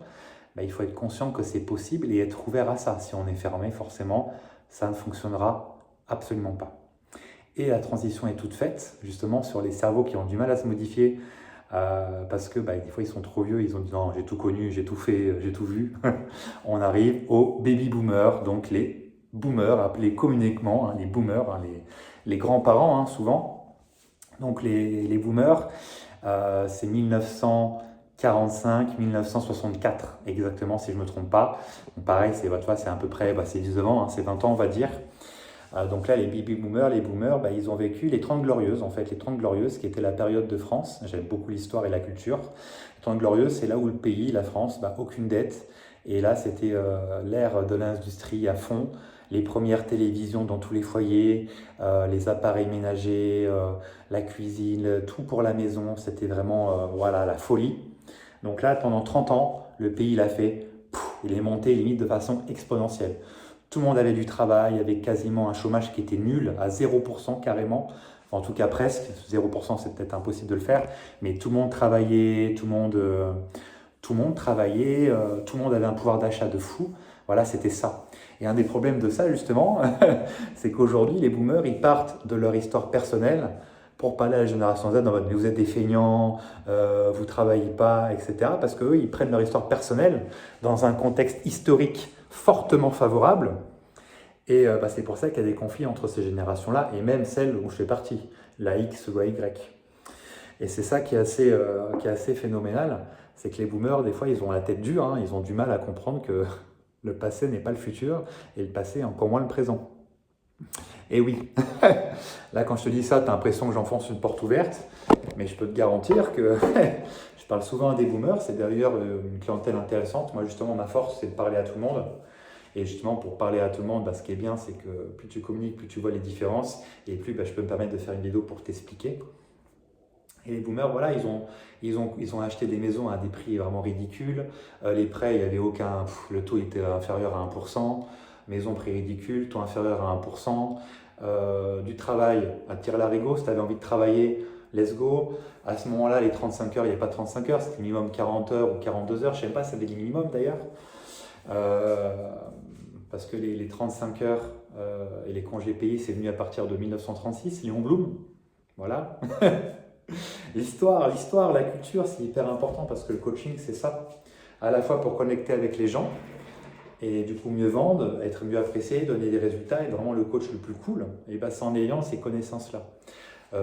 bah, il faut être conscient que c'est possible et être ouvert à ça. Si on est fermé, forcément, ça ne fonctionnera absolument pas. Et la transition est toute faite, justement, sur les cerveaux qui ont du mal à se modifier, parce que bah, des fois ils sont trop vieux, ils ont dit non, j'ai tout connu, j'ai tout fait, j'ai tout vu. On arrive aux baby boomers, donc les boomers, appelés communément, hein, les boomers, hein, les grands-parents, hein, souvent. Donc les boomers, c'est 1945-1964 exactement, si je ne me trompe pas. Donc pareil, c'est à peu près, bah, c'est 19 ans, hein, c'est 20 ans on va dire. Donc là, les baby boomers, bah, ils ont vécu les 30 glorieuses, en fait, les 30 glorieuses qui était la période de France. J'aime beaucoup l'histoire et la culture. Les 30 glorieuses, c'est là où le pays, la France, bah, aucune dette. Et là, c'était l'ère de l'industrie à fond, les premières télévisions dans tous les foyers, les appareils ménagers, la cuisine, tout pour la maison. C'était vraiment voilà, la folie. Donc là, pendant 30 ans, le pays, il est monté limite de façon exponentielle. Tout le monde avait du travail, il y avait quasiment un chômage qui était nul, à 0% carrément. En tout cas presque, 0% c'est peut-être impossible de le faire, mais tout le monde travaillait, tout le monde travaillait, tout le monde avait un pouvoir d'achat de fou. Voilà, c'était ça. Et un des problèmes de ça, justement, c'est qu'aujourd'hui, les boomers, ils partent de leur histoire personnelle pour parler à la génération Z en mode « mais vous êtes des feignants, vous ne travaillez pas, etc. » Parce qu'eux, ils prennent leur histoire personnelle dans un contexte historique fortement favorable. Et bah, c'est pour ça qu'il y a des conflits entre ces générations-là, et même celle où je fais partie, la X ou la Y. Et c'est ça qui est assez phénoménal, c'est que les boomers, des fois, ils ont la tête dure, hein, ils ont du mal à comprendre que le passé n'est pas le futur, et le passé encore moins le présent. Et oui, là quand je te dis ça, tu as l'impression que j'enfonce une porte ouverte, mais je peux te garantir que je parle souvent à des boomers, c'est d'ailleurs une clientèle intéressante. Moi justement, ma force, c'est de parler à tout le monde. Et justement, pour parler à tout le monde, bah, ce qui est bien, c'est que plus tu communiques, plus tu vois les différences, et plus bah, je peux me permettre de faire une vidéo pour t'expliquer. Et les boomers, voilà, ils ont acheté des maisons à des prix vraiment ridicules. Les prêts, il n'y avait aucun, le taux était inférieur à 1%. Maison prix ridicule, taux inférieur à 1%. Du travail à tire-larigot, si tu avais envie de travailler, let's go. À ce moment-là, les 35 heures, il n'y avait pas 35 heures, c'était minimum 40 heures ou 42 heures, je ne sais même pas si c'était des minimums d'ailleurs. Parce que les 35 heures et les congés payés, c'est venu à partir de 1936, Léon Blum. Voilà. L'histoire, la culture, c'est hyper important parce que le coaching, c'est ça. À la fois pour connecter avec les gens et du coup mieux vendre, être mieux apprécié, donner des résultats, être vraiment le coach le plus cool. Et bah, c'est en ayant ces connaissances-là.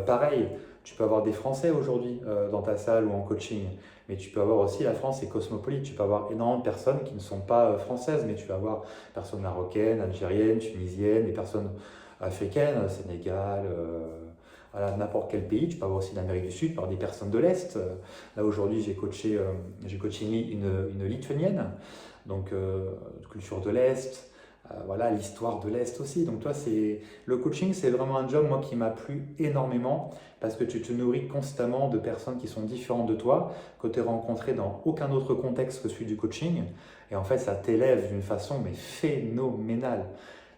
Pareil, tu peux avoir des Français aujourd'hui dans ta salle ou en coaching, mais tu peux avoir aussi, la France est cosmopolite, tu peux avoir énormément de personnes qui ne sont pas françaises, mais tu vas avoir des personnes marocaines, algériennes, tunisiennes, des personnes africaines, Sénégal, voilà, n'importe quel pays. Tu peux avoir aussi l'Amérique du Sud, par des personnes de l'Est. Là aujourd'hui, j'ai coaché une Lituanienne, donc culture de l'Est. Voilà, l'histoire de l'Est aussi. Donc toi, le coaching, c'est vraiment un job, moi, qui m'a plu énormément parce que tu te nourris constamment de personnes qui sont différentes de toi, que tu as rencontrées dans aucun autre contexte que celui du coaching. Et en fait, ça t'élève d'une façon mais phénoménale.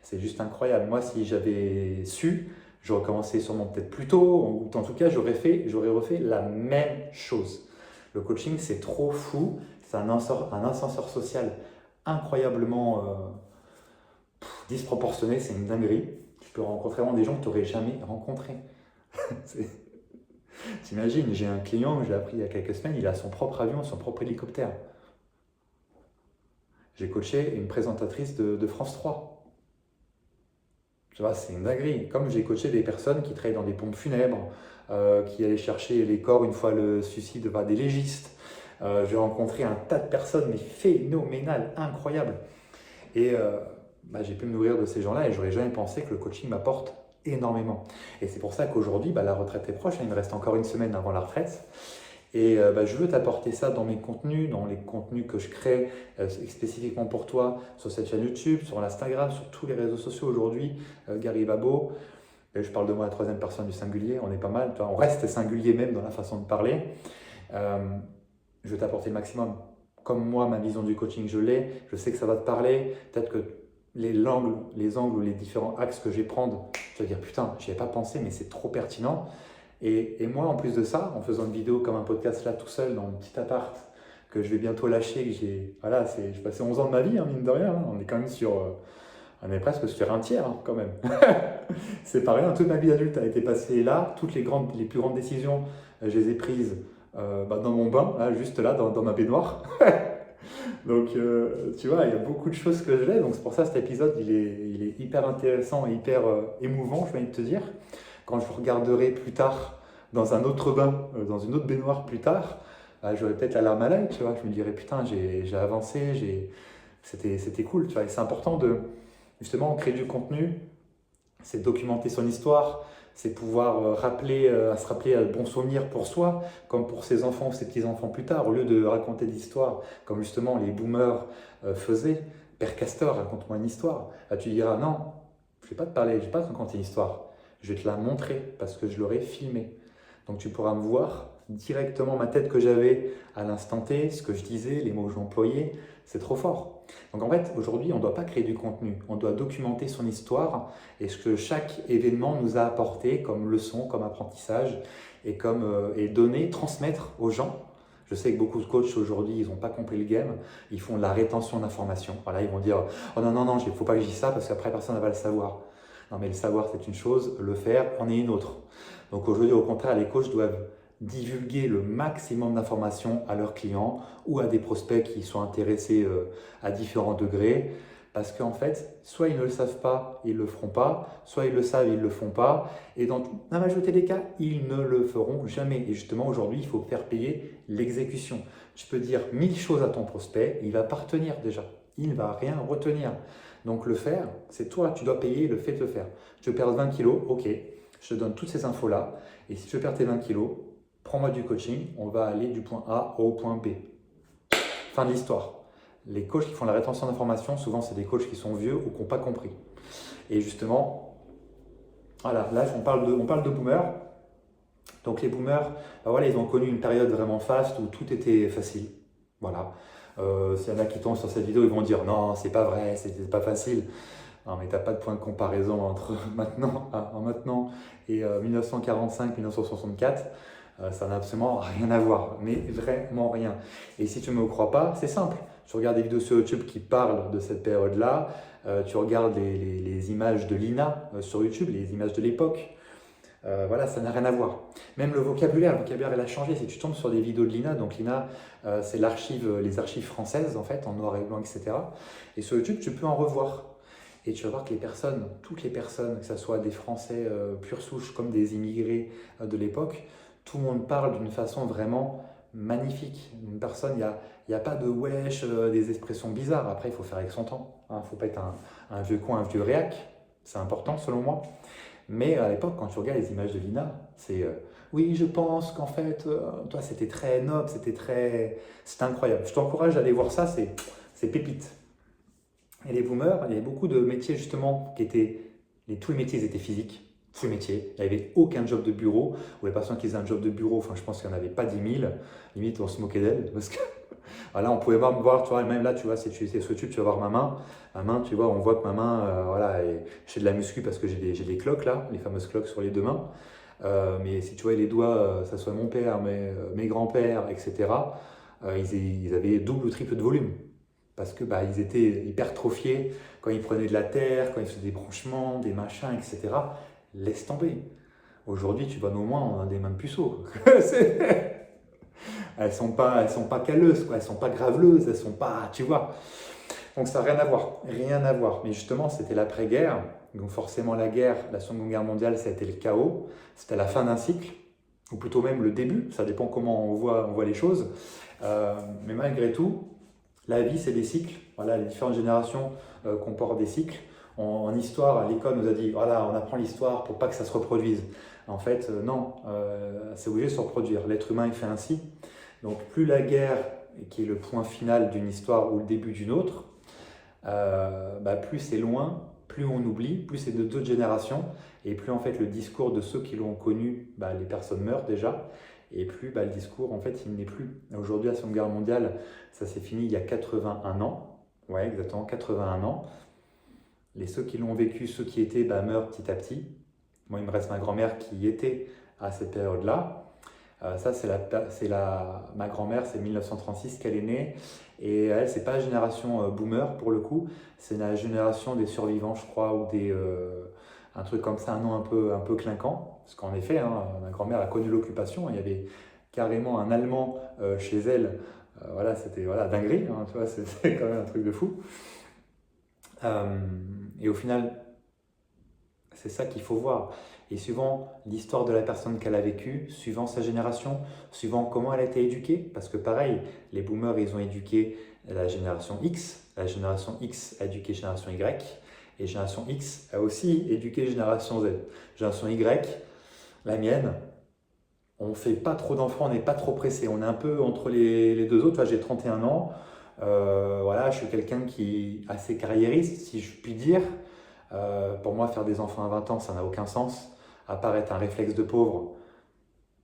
C'est juste incroyable. Moi, si j'avais su, j'aurais commencé sûrement peut-être plus tôt, ou en tout cas, j'aurais refait la même chose. Le coaching, c'est trop fou. C'est un ascenseur social incroyablement disproportionné, c'est une dinguerie. peux rencontrer vraiment des gens que tu n'aurais jamais rencontrés. T'imagines, j'ai un client, j'ai appris il y a quelques semaines, il a son propre avion, son propre hélicoptère. J'ai coaché une présentatrice de France 3. Tu vois, c'est une dinguerie. Comme j'ai coaché des personnes qui travaillent dans des pompes funèbres, qui allaient chercher les corps une fois le suicide, des légistes. J'ai rencontré un tas de personnes, mais phénoménales, incroyables. Et j'ai pu me nourrir de ces gens-là et j'aurais jamais pensé que le coaching m'apporte énormément. Et c'est pour ça qu'aujourd'hui, la retraite est proche, il me reste encore une semaine avant la retraite. Et je veux t'apporter ça dans mes contenus, dans les contenus que je crée spécifiquement pour toi sur cette chaîne YouTube, sur l'Instagram, sur tous les réseaux sociaux aujourd'hui. Gary Babo, je parle de moi à la troisième personne du singulier, on est pas mal, on reste singulier même dans la façon de parler. Je veux t'apporter le maximum. Comme moi, ma vision du coaching, je l'ai, je sais que ça va te parler. Peut-être que les angles ou les différents axes que je vais prendre, tu vas dire putain, j'y avais pas pensé, mais c'est trop pertinent. Et moi, en plus de ça, en faisant une vidéo comme un podcast là tout seul dans mon petit appart que je vais bientôt lâcher, que j'ai passé 11 ans de ma vie, mine de rien, on est quand même on est presque sur un tiers quand même. C'est pas rien, toute ma vie d'adulte a été passée là, les plus grandes décisions, je les ai prises dans mon bain, là, juste là, dans ma baignoire. Donc, tu vois, il y a beaucoup de choses que je l'ai. Donc, c'est pour ça cet épisode, il est hyper intéressant et hyper émouvant, je viens de te dire. Quand je regarderai plus tard dans un autre bain, dans une autre baignoire plus tard, j'aurais peut-être la larme à l'œil, tu vois. Je me dirais, putain, j'ai avancé, c'était cool, tu vois. Et c'est important de, justement, créer du contenu, c'est documenter son histoire, c'est pouvoir se rappeler un bon souvenir pour soi, comme pour ses enfants ou ses petits-enfants plus tard, au lieu de raconter des histoires comme justement les boomers faisaient. Père Castor, raconte-moi une histoire. Là, tu diras, non, je ne vais pas te parler, je ne vais pas te raconter une histoire. Je vais te la montrer parce que je l'aurai filmée. Donc tu pourras me voir directement ma tête que j'avais à l'instant T, ce que je disais, les mots que j'employais, c'est trop fort. Donc en fait, aujourd'hui, on ne doit pas créer du contenu, on doit documenter son histoire et ce que chaque événement nous a apporté comme leçon, comme apprentissage et donner, transmettre aux gens. Je sais que beaucoup de coachs aujourd'hui, ils n'ont pas compris le game, ils font de la rétention d'informations. Voilà, ils vont dire « Oh non, il ne faut pas que je dise ça parce qu'après personne ne va le savoir ». Non mais le savoir c'est une chose, le faire en est une autre. Donc aujourd'hui au contraire, les coachs doivent divulguer le maximum d'informations à leurs clients ou à des prospects qui sont intéressés à différents degrés. Parce qu'en fait, soit ils ne le savent pas, ils ne le feront pas, soit ils le savent, ils ne le font pas. Et dans la majorité des cas, ils ne le feront jamais. Et justement, aujourd'hui, il faut faire payer l'exécution. Tu peux dire 1000 choses à ton prospect, il va pas retenir déjà. Il ne va rien retenir. Donc le faire, c'est toi, tu dois payer le fait de le faire. Tu veux perdre 20 kilos, ok, je te donne toutes ces infos-là. Et si tu veux perdre tes 20 kilos, prends-moi du coaching, on va aller du point A au point B. Fin de l'histoire. Les coachs qui font la rétention d'informations, souvent c'est des coachs qui sont vieux ou qui n'ont pas compris. Et justement, voilà, là on parle de boomers. Donc les boomers, ils ont connu une période vraiment faste où tout était facile. Voilà. S'il y en a qui tombent sur cette vidéo, ils vont dire non, c'est pas vrai, c'était pas facile. Non, mais tu n'as pas de point de comparaison entre maintenant et 1945-1964. Ça n'a absolument rien à voir, mais vraiment rien. Et si tu ne me crois pas, c'est simple. Tu regardes des vidéos sur YouTube qui parlent de cette période-là, tu regardes les images de l'INA sur YouTube, les images de l'époque. Ça n'a rien à voir. Même le vocabulaire il a changé. Si tu tombes sur des vidéos de l'INA, donc l'INA, c'est les archives françaises en fait, en noir et blanc, etc. Et sur YouTube, tu peux en revoir. Et tu vas voir que toutes les personnes, que ce soit des Français pure souche comme des immigrés de l'époque, tout le monde parle d'une façon vraiment magnifique. Une personne, il n'y a pas de wesh, des expressions bizarres. Après, il faut faire avec son temps. Il ne faut pas être un vieux con, un vieux réac. C'est important selon moi. Mais à l'époque, quand tu regardes les images de Lina, c'est oui, je pense qu'en fait, toi, c'était très noble, c'était incroyable. Je t'encourage à aller voir ça, c'est pépite. Et les boomers, il y avait beaucoup de métiers justement tous les métiers étaient physiques. Tous les métiers. Il n'y avait aucun job de bureau, ou les personnes qui faisaient un job de bureau, je pense qu'il n'y en avait pas 10 000. Limite, on se moquait d'elles. Parce que voilà, on pouvait me voir, tu vois, même là, tu vois, si tu es sur YouTube, tu vas voir ma main. Ma main, tu vois, on voit que ma main, je fais de la muscu parce que j'ai des cloques là, les fameuses cloques sur les deux mains. Mais si tu vois les doigts, ça soit mon père, mes grands-pères, etc., ils avaient double ou triple de volume. parce que ils étaient hypertrophiés quand ils prenaient de la terre, quand ils faisaient des branchements, des machins, etc. Laisse tomber. Aujourd'hui, tu vas au moins, on a des mains de puceaux. Elles sont pas calleuses, quoi. Elles sont pas graveleuses, elles sont pas, tu vois. Donc ça n'a rien à voir, rien à voir. Mais justement, c'était l'après-guerre. Donc forcément, la guerre, la Seconde Guerre mondiale, ça a été le chaos. C'était la fin d'un cycle, ou plutôt même le début. Ça dépend comment on voit les choses. Mais malgré tout, la vie, c'est des cycles. Voilà, les différentes générations comportent des cycles. En histoire, à l'école, on nous a dit, voilà, on apprend l'histoire pour pas que ça se reproduise. En fait, non, c'est obligé de se reproduire. L'être humain est fait ainsi. Donc plus la guerre, qui est le point final d'une histoire ou le début d'une autre, plus c'est loin, plus on oublie, plus c'est de d'autres générations, et plus en fait le discours de ceux qui l'ont connu, les personnes meurent déjà, et plus le discours en fait il n'est plus. Aujourd'hui, la Seconde Guerre mondiale, ça s'est fini il y a 81 ans, ouais exactement 81 ans. Ceux qui l'ont vécu, ceux qui étaient, meurent petit à petit. Moi, il me reste ma grand-mère qui était à cette période-là. Ça, ma grand-mère, c'est 1936 qu'elle est née. Et elle, c'est pas la génération boomer pour le coup, c'est la génération des survivants, je crois, ou un truc comme ça, un nom un peu clinquant. Parce qu'en effet, ma grand-mère a connu l'occupation. Il y avait carrément un Allemand chez elle. Voilà, c'était dinguerie, tu vois, c'était quand même un truc de fou. Et au final, c'est ça qu'il faut voir. Et suivant l'histoire de la personne qu'elle a vécue, suivant sa génération, suivant comment elle a été éduquée, parce que pareil, les boomers, ils ont éduqué la génération X a éduqué génération Y, et génération X a aussi éduqué génération Z. Génération Y, la mienne, on ne fait pas trop d'enfants, on n'est pas trop pressé, on est un peu entre les deux autres. J'ai 31 ans, je suis quelqu'un qui est assez carriériste, si je puis dire. Pour moi, faire des enfants à 20 ans, ça n'a aucun sens, à part être un réflexe de pauvre.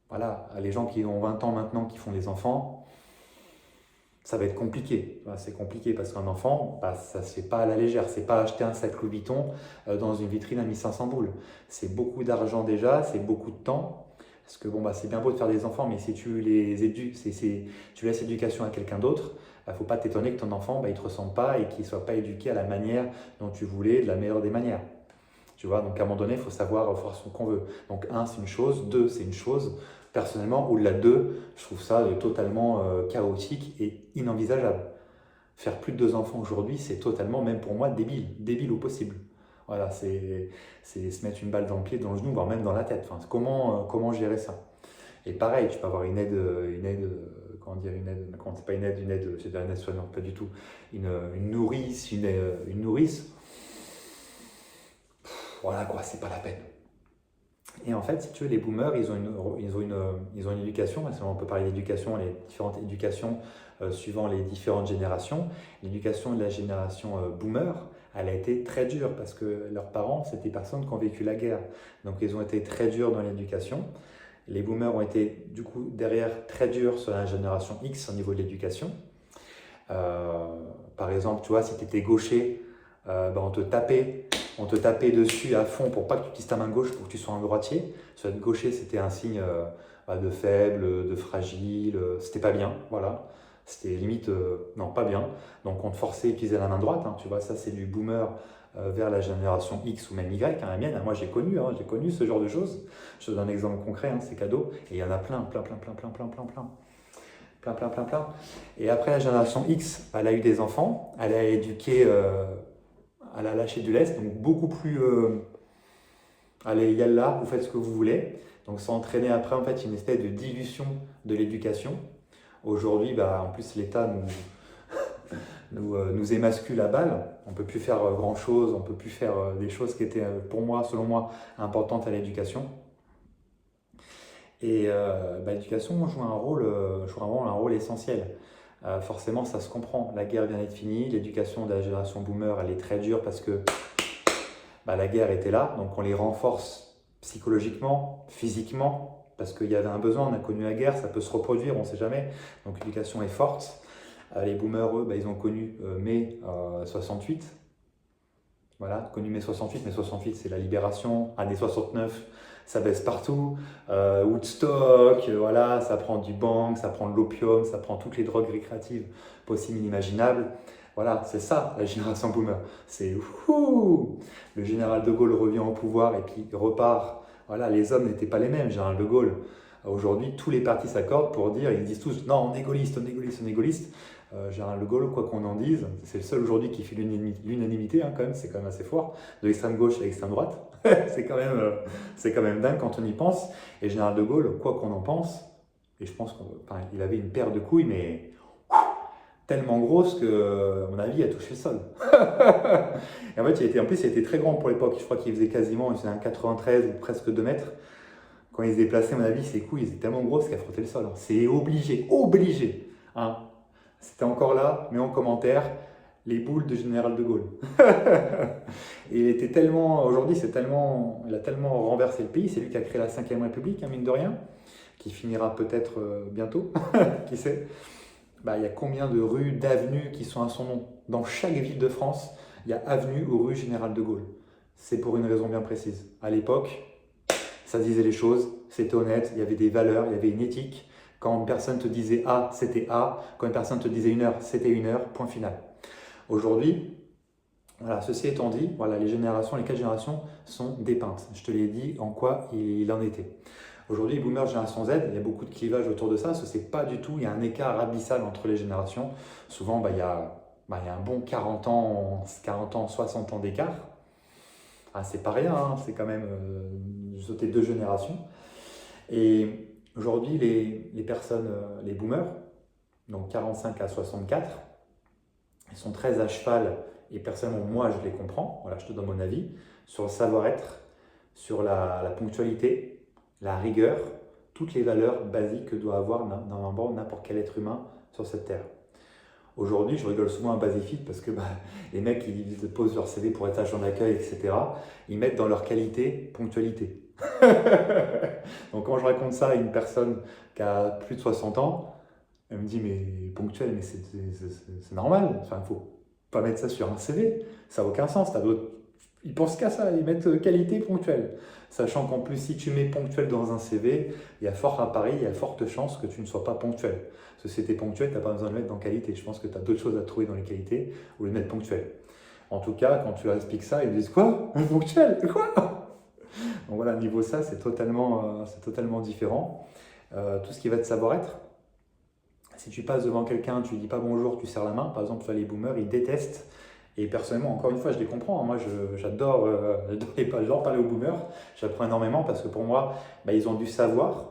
Voilà, les gens qui ont 20 ans maintenant, qui font des enfants, ça va être compliqué. C'est compliqué parce qu'un enfant, ça ne se fait pas à la légère. C'est pas acheter un sac Louis Vuitton dans une vitrine à 1500 boules. C'est beaucoup d'argent déjà, c'est beaucoup de temps. Parce que c'est bien beau de faire des enfants, mais si tu les éduques, tu laisses l'éducation à quelqu'un d'autre, il ne faut pas t'étonner que ton enfant, il ne te ressemble pas et qu'il ne soit pas éduqué à la manière dont tu voulais, de la meilleure des manières. Tu vois, donc à un moment donné, il faut savoir faire ce qu'on veut. Donc un, c'est une chose, deux, c'est une chose. Personnellement, au-delà de deux, je trouve ça totalement chaotique et inenvisageable. Faire plus de 2 enfants aujourd'hui, c'est totalement, même pour moi, débile au possible. Voilà, c'est se mettre une balle dans le pied, dans le genou, voire même dans la tête. Enfin, comment gérer ça? Et pareil, tu peux avoir une aide, comment dire, quand c'est pas une aide, c'est une aide soignante, pas du tout. Une nourrice, une nourrice. Voilà quoi, c'est pas la peine. Et en fait, si tu veux, les boomers, ils ont une éducation. On peut parler d'éducation, les différentes éducations suivant les différentes générations. L'éducation de la génération boomer, elle a été très dure parce que leurs parents, c'était des personnes qui ont vécu la guerre. Donc, ils ont été très durs dans l'éducation. Les boomers ont été, du coup, derrière, très durs sur la génération X au niveau de l'éducation. Par exemple, tu vois, si tu étais gaucher, on te tapait dessus à fond pour pas que tu utilises ta main gauche, pour que tu sois un droitier. Sur être gaucher, c'était un signe de faible, de fragile, c'était pas bien, voilà. C'était limite, non, pas bien. Donc on te forçait à utiliser la main droite, tu vois, ça c'est du boomer vers la génération X ou même Y, la mienne. Moi j'ai connu ce genre de choses. Je te donne un exemple concret, c'est cadeau. Et il y en a plein. Et après la génération X, elle a eu des enfants, elle a éduqué, elle a lâché du lest, donc beaucoup plus, allez, yallah, vous faites ce que vous voulez. Donc ça a entraîné après en fait une espèce de dilution de l'éducation. Aujourd'hui, en plus l'État nous émascule à balle. On ne peut plus faire grand-chose, on ne peut plus faire des choses qui étaient pour moi, selon moi, importantes à l'éducation. Et l'éducation joue vraiment un rôle essentiel. Forcément, ça se comprend. La guerre vient d'être finie. L'éducation de la génération boomer, elle est très dure parce que la guerre était là. Donc, on les renforce psychologiquement, physiquement, parce qu'il y avait un besoin. On a connu la guerre, ça peut se reproduire, on ne sait jamais. Donc, l'éducation est forte. Les boomers, eux, ils ont connu mai 68. Voilà, connu mai 68. Mai 68, c'est la libération. Année 69. Ça baisse partout, Woodstock, ça prend du bang, ça prend de l'opium, ça prend toutes les drogues récréatives possibles et inimaginables. Voilà, c'est ça la génération boomer. C'est ouh, le général de Gaulle revient au pouvoir et puis il repart. Voilà, les hommes n'étaient pas les mêmes, général de Gaulle. Aujourd'hui, tous les partis s'accordent pour dire, ils disent tous, non, on est gaulliste, on est gaulliste, on est gaulliste. Général de Gaulle, quoi qu'on en dise, c'est le seul aujourd'hui qui fait l'unanimité, hein, quand même, c'est quand même assez fort, de l'extrême gauche à l'extrême droite. C'est quand même dingue quand on y pense. Et Général de Gaulle, quoi qu'on en pense, et je pense qu'il avait une paire de couilles, mais tellement grosse que, à mon avis, il a touché le sol. Et en fait, en plus, il était très grand pour l'époque. Je crois qu'il faisait quasiment, il faisait un 93 ou presque 2 mètres. Quand il se déplaçait, à mon avis, ses couilles étaient tellement grosses qu'elle frottait le sol. C'est obligé, obligé. Hein. C'était encore là, mais en commentaire, les boules de Général de Gaulle. Et il était tellement, aujourd'hui, il a tellement renversé le pays. C'est lui qui a créé la 5e République, hein, mine de rien, qui finira peut-être bientôt, qui sait. Bah, il y a combien de rues, d'avenues qui sont à son nom? Dans chaque ville de France, il y a avenue ou rue Général de Gaulle. C'est pour une raison bien précise. À l'époque, ça disait les choses, c'était honnête, il y avait des valeurs, il y avait une éthique. Quand une personne te disait A, c'était A. Quand une personne te disait 1 heure, c'était 1 heure, point final. Aujourd'hui, voilà, ceci étant dit, voilà, les 4 générations sont dépeintes. Je te l'ai dit en quoi il en était. Aujourd'hui, boomer, génération Z, il y a beaucoup de clivage autour de ça. Ce n'est pas du tout, il y a un écart abyssal entre les générations. Souvent, il y a un bon 40 ans, 60 ans d'écart. Ah, c'est pas rien, hein, c'est quand même sauter 2 générations. Et aujourd'hui, les personnes, les boomers, donc 45 à 64, ils sont très à cheval, et personnellement, moi, je les comprends, voilà, je te donne mon avis, sur le savoir-être, sur la ponctualité, la rigueur, toutes les valeurs basiques que doit avoir normalement n'importe quel être humain sur cette terre. Aujourd'hui, je rigole souvent à Basifit parce que les mecs, ils posent leur CV pour être agent d'accueil, etc. Ils mettent dans leur qualité ponctualité. Donc quand je raconte ça à une personne qui a plus de 60 ans, elle me dit mais ponctuel, mais c'est normal. Enfin, il ne faut pas mettre ça sur un CV. Ça n'a aucun sens. Ils pensent qu'à ça, ils mettent qualité ponctuelle. Sachant qu'en plus, si tu mets ponctuel dans un CV, il y a fort à Paris, il y a forte chance que tu ne sois pas ponctuel. Parce que si tu es ponctuel, tu n'as pas besoin de le mettre dans qualité. Je pense que tu as d'autres choses à trouver dans les qualités ou le mettre ponctuel. En tout cas, quand tu leur expliques ça, ils me disent quoi? Ponctuel? Quoi? Donc voilà, niveau ça, c'est totalement différent. Tout ce qui va de savoir-être, si tu passes devant quelqu'un, tu ne dis pas bonjour, tu serres la main. Par exemple, les boomers, ils détestent. Et personnellement, encore une fois, je les comprends. Moi, j'adore parler aux boomers. J'apprends énormément parce que pour moi, ils ont du savoir.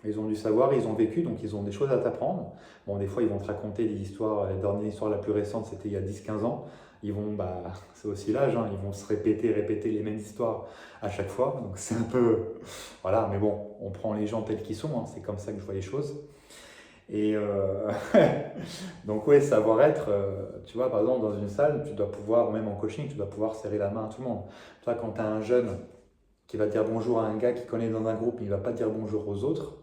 Ils ont vécu, donc ils ont des choses à t'apprendre. Bon, des fois, ils vont te raconter des histoires. La dernière histoire la plus récente, c'était il y a 10-15 ans. C'est aussi l'âge, hein, ils vont se répéter les mêmes histoires à chaque fois. Donc c'est un peu... Voilà, mais bon, on prend les gens tels qu'ils sont. Hein, c'est comme ça que je vois les choses. Et donc ouais, savoir-être, tu vois, par exemple, dans une salle, tu dois pouvoir, même en coaching, tu dois pouvoir serrer la main à tout le monde. Toi, quand tu as un jeune qui va dire bonjour à un gars qui connaît dans un groupe, mais il ne va pas dire bonjour aux autres,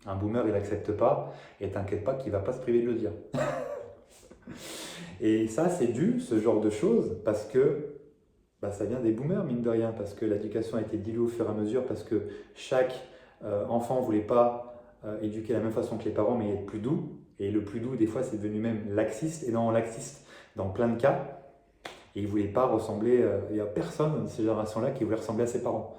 un boomer, il n'accepte pas, et t'inquiète pas qu'il ne va pas se priver de le dire. Et ça, c'est dû, ce genre de choses, parce que ça vient des boomers, mine de rien, parce que l'éducation a été diluée au fur et à mesure, parce que chaque enfant ne voulait pas éduquer de la même façon que les parents, mais être plus doux. Et le plus doux, des fois, c'est devenu même laxiste, et non laxiste dans plein de cas. Et il ne voulait pas ressembler, il n'y a personne de ces générations-là qui voulait ressembler à ses parents.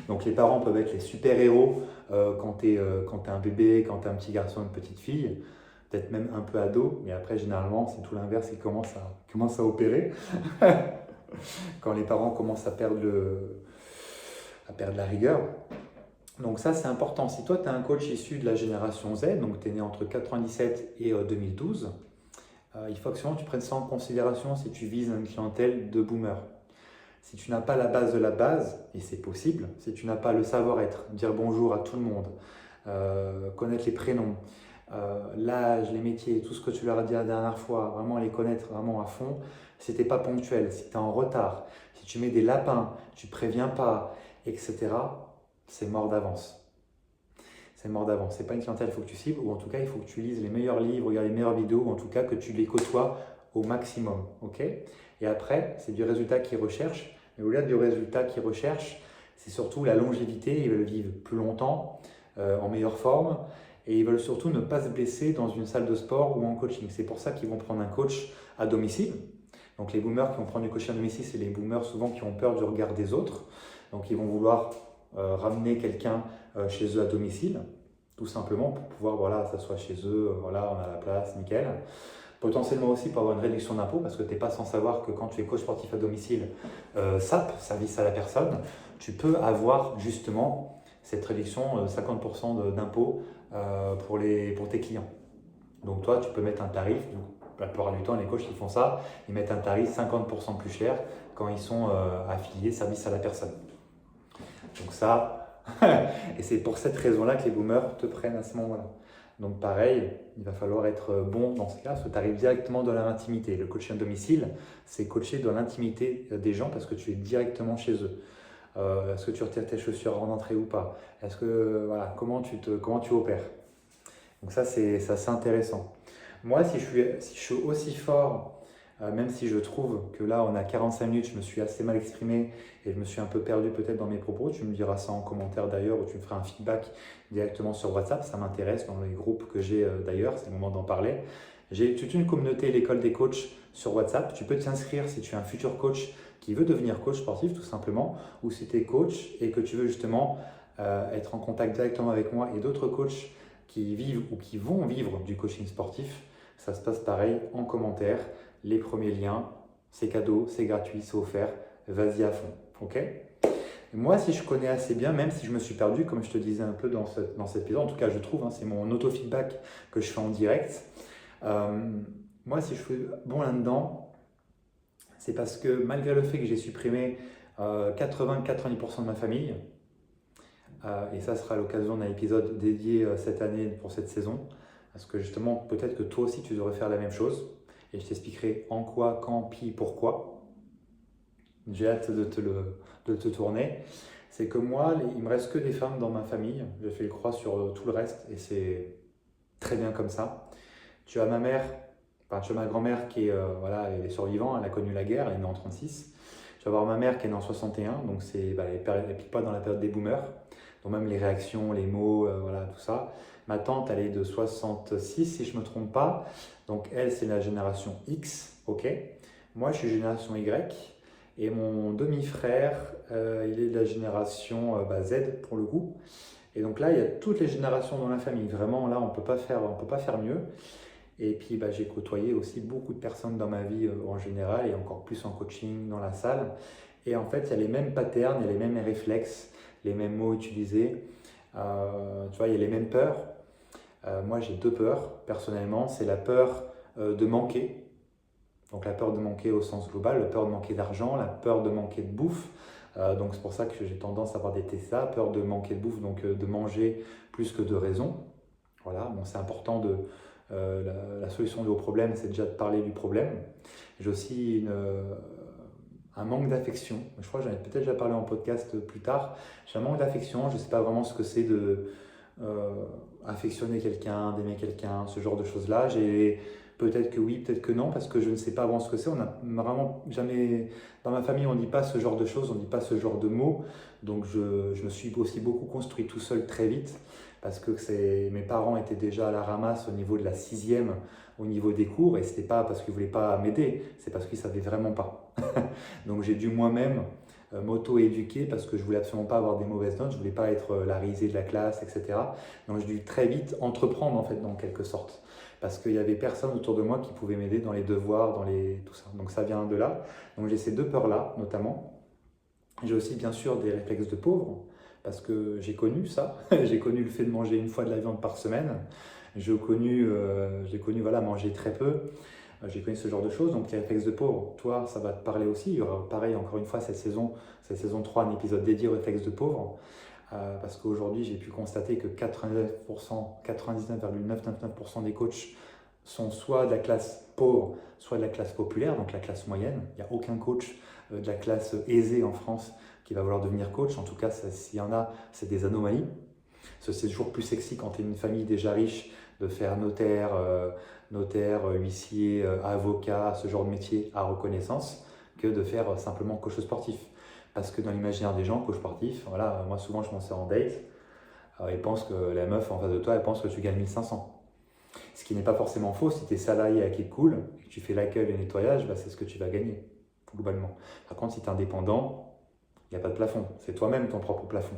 Donc les parents peuvent être les super-héros quand tu es un bébé, quand tu es un petit garçon, une petite fille, peut-être même un peu ado, mais après, généralement, c'est tout l'inverse qui commence à opérer. Quand les parents commencent à perdre la rigueur. Donc ça, c'est important. Si toi, tu es un coach issu de la génération Z, donc tu es né entre 97 et 2012, il faut que tu prennes ça en considération si tu vises une clientèle de boomers. Si tu n'as pas la base de la base, et c'est possible, si tu n'as pas le savoir-être, dire bonjour à tout le monde, connaître les prénoms, l'âge, les métiers, tout ce que tu leur as dit la dernière fois, vraiment les connaître vraiment à fond, si tu n'es pas ponctuel, si tu es en retard, si tu mets des lapins, tu ne préviens pas, etc., c'est mort d'avance. C'est mort d'avance. C'est pas une clientèle, il faut que tu cibles, ou en tout cas, il faut que tu lises les meilleurs livres, regardes les meilleures vidéos, ou en tout cas, que tu les côtoies au maximum. Ok? Et après, c'est du résultat qu'ils recherchent. Mais au-delà du résultat qu'ils recherchent, c'est surtout la longévité. Ils veulent vivre plus longtemps, en meilleure forme. et ils veulent surtout ne pas se blesser dans une salle de sport ou en coaching. C'est pour ça qu'ils vont prendre un coach à domicile. Donc les boomers qui vont prendre du coaching à domicile, c'est les boomers souvent qui ont peur du regard des autres. Donc ils vont vouloir ramener quelqu'un chez eux à domicile, tout simplement pour pouvoir, voilà, s'asseoir chez eux, voilà, on a la place, nickel. Potentiellement aussi pour avoir une réduction d'impôt, parce que tu n'es pas sans savoir que quand tu es coach sportif à domicile, SAP, service à la personne, tu peux avoir justement cette réduction 50% d'impôt pour tes clients. Donc toi, tu peux mettre un tarif, la plupart du temps, les coachs qui font ça, ils mettent un tarif 50% plus cher quand ils sont affiliés service à la personne. Donc ça, et c'est pour cette raison-là que les boomers te prennent à ce moment-là. Donc pareil, il va falloir être bon dans ce cas, parce que tu arrives directement dans leur intimité. Le coaching à domicile, c'est coacher dans l'intimité des gens parce que tu es directement chez eux. Est-ce que tu retires tes chaussures avant d'entrer ou pas? Est-ce que, voilà, comment tu opères? Donc ça, c'est assez intéressant. Moi, si je suis aussi fort, même si je trouve que là, on a 45 minutes, je me suis assez mal exprimé et je me suis un peu perdu peut-être dans mes propos, tu me diras ça en commentaire d'ailleurs ou tu me feras un feedback directement sur WhatsApp, ça m'intéresse dans les groupes que j'ai d'ailleurs, c'est le moment d'en parler. J'ai toute une communauté, l'école des coachs sur WhatsApp, tu peux t'inscrire si tu es un futur coach qui veut devenir coach sportif tout simplement, ou si tu es coach et que tu veux justement être en contact directement avec moi et d'autres coachs qui vivent ou qui vont vivre du coaching sportif. Ça se passe pareil en commentaire, les premiers liens, c'est cadeau, c'est gratuit, c'est offert, vas-y à fond, ok? Moi, si je connais assez bien, même si je me suis perdu, comme je te disais un peu dans cet épisode, en tout cas je trouve, hein, c'est mon auto-feedback que je fais en direct. Moi, si je suis bon là-dedans, c'est parce que malgré le fait que j'ai supprimé 80-90% de ma famille, et ça sera l'occasion d'un épisode dédié cette année pour cette saison, parce que justement, peut-être que toi aussi tu devrais faire la même chose, et je t'expliquerai en quoi, quand, puis, pourquoi. J'ai hâte de te tourner. C'est que moi, il me reste que des femmes dans ma famille, je fais le croix sur tout le reste, et c'est très bien comme ça. Tu as ma mère, enfin tu as ma grand-mère qui est, voilà, elle est survivante, elle a connu la guerre, elle est née en 1936. Tu vas voir ma mère qui est née en 61, donc c'est, elle ne pique pas dans la période des boomers. Donc même les réactions, les mots, voilà, tout ça. Ma tante, elle est de 66, si je ne me trompe pas. Donc elle, c'est la génération X, ok. Moi, je suis génération Y. Et mon demi-frère, il est de la génération Z, pour le coup. Et donc là, il y a toutes les générations dans la famille. Vraiment, là, on peut pas faire mieux. Et puis, j'ai côtoyé aussi beaucoup de personnes dans ma vie en général, et encore plus en coaching, dans la salle. Et en fait, il y a les mêmes patterns, il y a les mêmes réflexes, les mêmes mots utilisés. Tu vois, il y a les mêmes peurs. Moi, j'ai deux peurs, personnellement. C'est la peur de manquer. Donc la peur de manquer au sens global, la peur de manquer d'argent, la peur de manquer de bouffe. Donc c'est pour ça que j'ai tendance à avoir des TCA, peur de manquer de bouffe, donc de manger plus que de raison. Voilà, bon, c'est important la solution au problème, c'est déjà de parler du problème. J'ai aussi un manque d'affection. Je crois que j'en ai peut-être déjà parlé en podcast plus tard. J'ai un manque d'affection, je ne sais pas vraiment ce que c'est de affectionner quelqu'un, d'aimer quelqu'un, ce genre de choses-là. Peut-être que oui, peut-être que non, parce que je ne sais pas vraiment ce que c'est. On n'a vraiment jamais, dans ma famille, on ne dit pas ce genre de choses, on ne dit pas ce genre de mots. Donc je me suis aussi beaucoup construit tout seul très vite, parce que mes parents étaient déjà à la ramasse au niveau de la 6e, au niveau des cours, et ce n'était pas parce qu'ils ne voulaient pas m'aider, c'est parce qu'ils ne savaient vraiment pas. Donc j'ai dû moi-même m'auto-éduquer parce que je ne voulais absolument pas avoir des mauvaises notes, je ne voulais pas être la risée de la classe, etc. Donc j'ai dû très vite entreprendre en fait, dans quelque sorte. Parce qu'il n'y avait personne autour de moi qui pouvait m'aider dans les devoirs, tout ça. Donc ça vient de là. Donc j'ai ces deux peurs-là, notamment. J'ai aussi bien sûr des réflexes de pauvre, parce que j'ai connu ça. J'ai connu le fait de manger une fois de la viande par semaine. J'ai connu voilà, manger très peu. J'ai connu ce genre de choses. Donc les réflexes de pauvre, toi, ça va te parler aussi. Il y aura pareil, encore une fois, cette saison 3, un épisode dédié aux réflexes de pauvre. Parce qu'aujourd'hui, j'ai pu constater que 99,999% des coachs sont soit de la classe pauvre, soit de la classe populaire, donc la classe moyenne. Il n'y a aucun coach de la classe aisée en France qui va vouloir devenir coach. En tout cas, s'il y en a, c'est des anomalies. C'est toujours plus sexy quand tu es une famille déjà riche de faire notaire, huissier, avocat, ce genre de métier à reconnaissance, que de faire simplement coach sportif. Parce que dans l'imaginaire des gens, coach sportif, voilà, moi souvent je m'en sers en date. Alors, ils pensent que la meuf en face de toi, elle pense que tu gagnes 1500. Ce qui n'est pas forcément faux, si tu es salarié à Keep Cool, et que tu fais l'accueil et le nettoyage, bah, c'est ce que tu vas gagner, globalement. Par contre, si tu es indépendant, il n'y a pas de plafond. C'est toi-même ton propre plafond.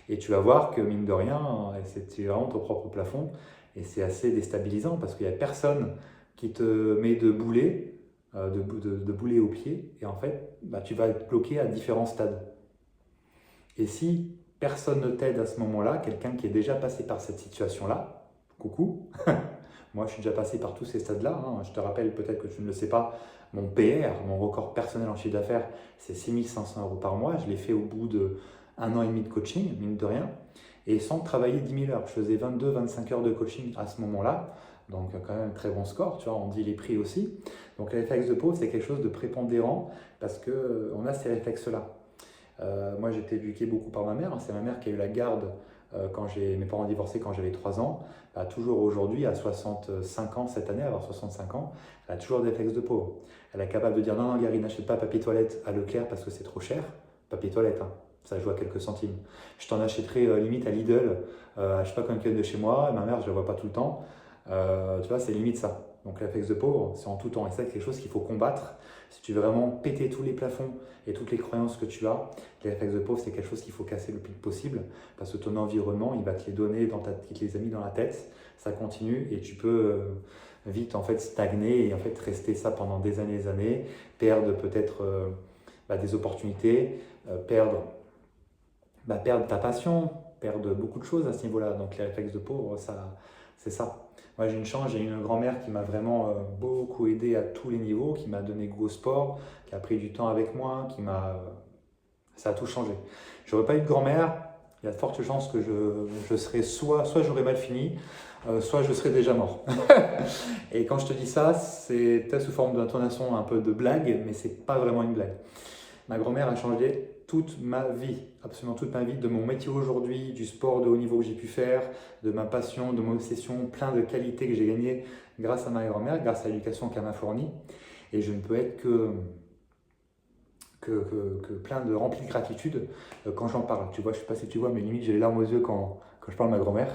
Et tu vas voir que, mine de rien, c'est vraiment ton propre plafond. Et c'est assez déstabilisant parce qu'il n'y a personne qui te met de boulet, de boulet au pied. Et en fait, bah, tu vas être bloqué à différents stades. Et si personne ne t'aide à ce moment-là, quelqu'un qui est déjà passé par cette situation-là, coucou, moi je suis déjà passé par tous ces stades-là, hein. Je te rappelle, peut-être que tu ne le sais pas, mon PR, mon record personnel en chiffre d'affaires, c'est 6 500 € par mois. Je l'ai fait au bout de 1 an et demi de coaching, mine de rien, et sans travailler 10 000 heures. Je faisais 22-25 heures de coaching à ce moment-là, donc quand même un très bon score, tu vois, on dit les prix aussi. Donc les réflexes de pause, c'est quelque chose de prépondérant parce qu'on a ces réflexes-là. Moi, j'étais éduqué beaucoup par ma mère. C'est ma mère qui a eu la garde quand mes parents divorcé quand j'avais 3 ans. Bah, toujours aujourd'hui, à 65 ans cette année, à avoir 65 ans, elle a toujours des réflexes de pauvre. Elle est capable de dire non, non, Gary, n'achète pas papier toilette à Leclerc parce que c'est trop cher. Papier toilette, hein, ça joue à quelques centimes. Je t'en achèterai limite à Lidl, je sais pas combien de de chez moi. Ma mère, je la vois pas tout le temps. Tu vois, c'est limite ça. Donc les réflexes de pauvre, c'est en tout temps. Et ça, c'est quelque chose qu'il faut combattre. Si tu veux vraiment péter tous les plafonds et toutes les croyances que tu as, les réflexes de pauvre, c'est quelque chose qu'il faut casser le plus possible parce que ton environnement, il va te les donner, il te les a mis dans la tête, ça continue et tu peux vite en fait stagner et en fait rester ça pendant des années, perdre peut-être des opportunités, perdre ta passion, perdre beaucoup de choses à ce niveau-là. Donc les réflexes de pauvre, c'est ça. Moi j'ai une chance, j'ai une grand-mère qui m'a vraiment beaucoup aidé à tous les niveaux, qui m'a donné goût au sport, qui a pris du temps avec moi, ça a tout changé. J'aurais pas eu de grand-mère, il y a de fortes chances que je serais soit j'aurais mal fini, soit je serais déjà mort. Et quand je te dis ça, c'est peut-être sous forme d'intonation un peu de blague, mais c'est pas vraiment une blague. Ma grand-mère a changé toute ma vie, absolument toute ma vie, de mon métier aujourd'hui, du sport de haut niveau que j'ai pu faire, de ma passion, de mon obsession, plein de qualités que j'ai gagnées grâce à ma grand-mère, grâce à l'éducation qu'elle m'a fournie. Et je ne peux être que plein de rempli de gratitude quand j'en parle. Tu vois, je ne sais pas si tu vois, mais limite j'ai les larmes aux yeux quand je parle de ma grand-mère.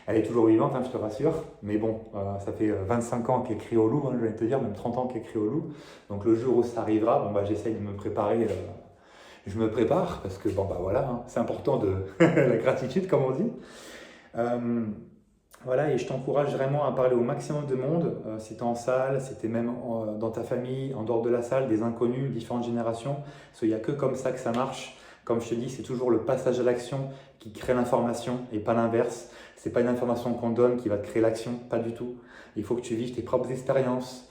Elle est toujours vivante, hein, je te rassure, mais bon, ça fait 25 ans qu'elle crie au loup, hein, je vais te dire, même 30 ans qu'elle crie au loup. Donc le jour où ça arrivera, bon, j'essaye de me préparer, je me prépare, parce que voilà, hein, c'est important de la gratitude, comme on dit. Voilà, et je t'encourage vraiment à parler au maximum de monde, si tu es en salle, si tu es même dans ta famille, en dehors de la salle, des inconnus, différentes générations, parce qu'il n'y a que comme ça que ça marche. Comme je te dis, c'est toujours le passage à l'action qui crée l'information et pas l'inverse. C'est pas une information qu'on donne qui va te créer l'action, pas du tout. Il faut que tu vives tes propres expériences.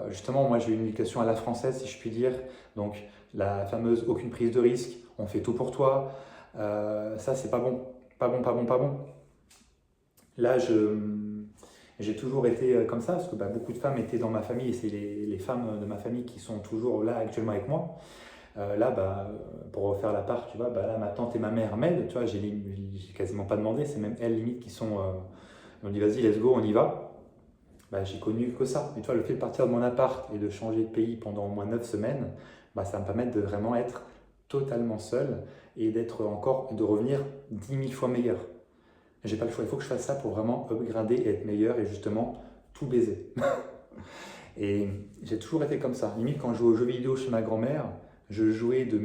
Justement, moi j'ai eu une éducation à la française, si je puis dire. Donc la fameuse aucune prise de risque, on fait tout pour toi. Ça, c'est pas bon. Pas bon, pas bon, pas bon. Là, j'ai toujours été comme ça, parce que beaucoup de femmes étaient dans ma famille, et c'est les femmes de ma famille qui sont toujours là actuellement avec moi. Là, pour refaire la part, tu vois, là, ma tante et ma mère m'aident, tu vois, j'ai quasiment pas demandé, c'est même elles limite qui sont, on dit vas-y, let's go, on y va. J'ai connu que ça. Et tu vois, le fait de partir de mon appart et de changer de pays pendant au moins 9 semaines, ça va me permettre de vraiment être totalement seul et de revenir 10 000 fois meilleur. J'ai pas le choix, il faut que je fasse ça pour vraiment upgrader et être meilleur et justement tout baiser. Et j'ai toujours été comme ça. Limite, quand je jouais aux jeux vidéo chez ma grand-mère, je jouais de 6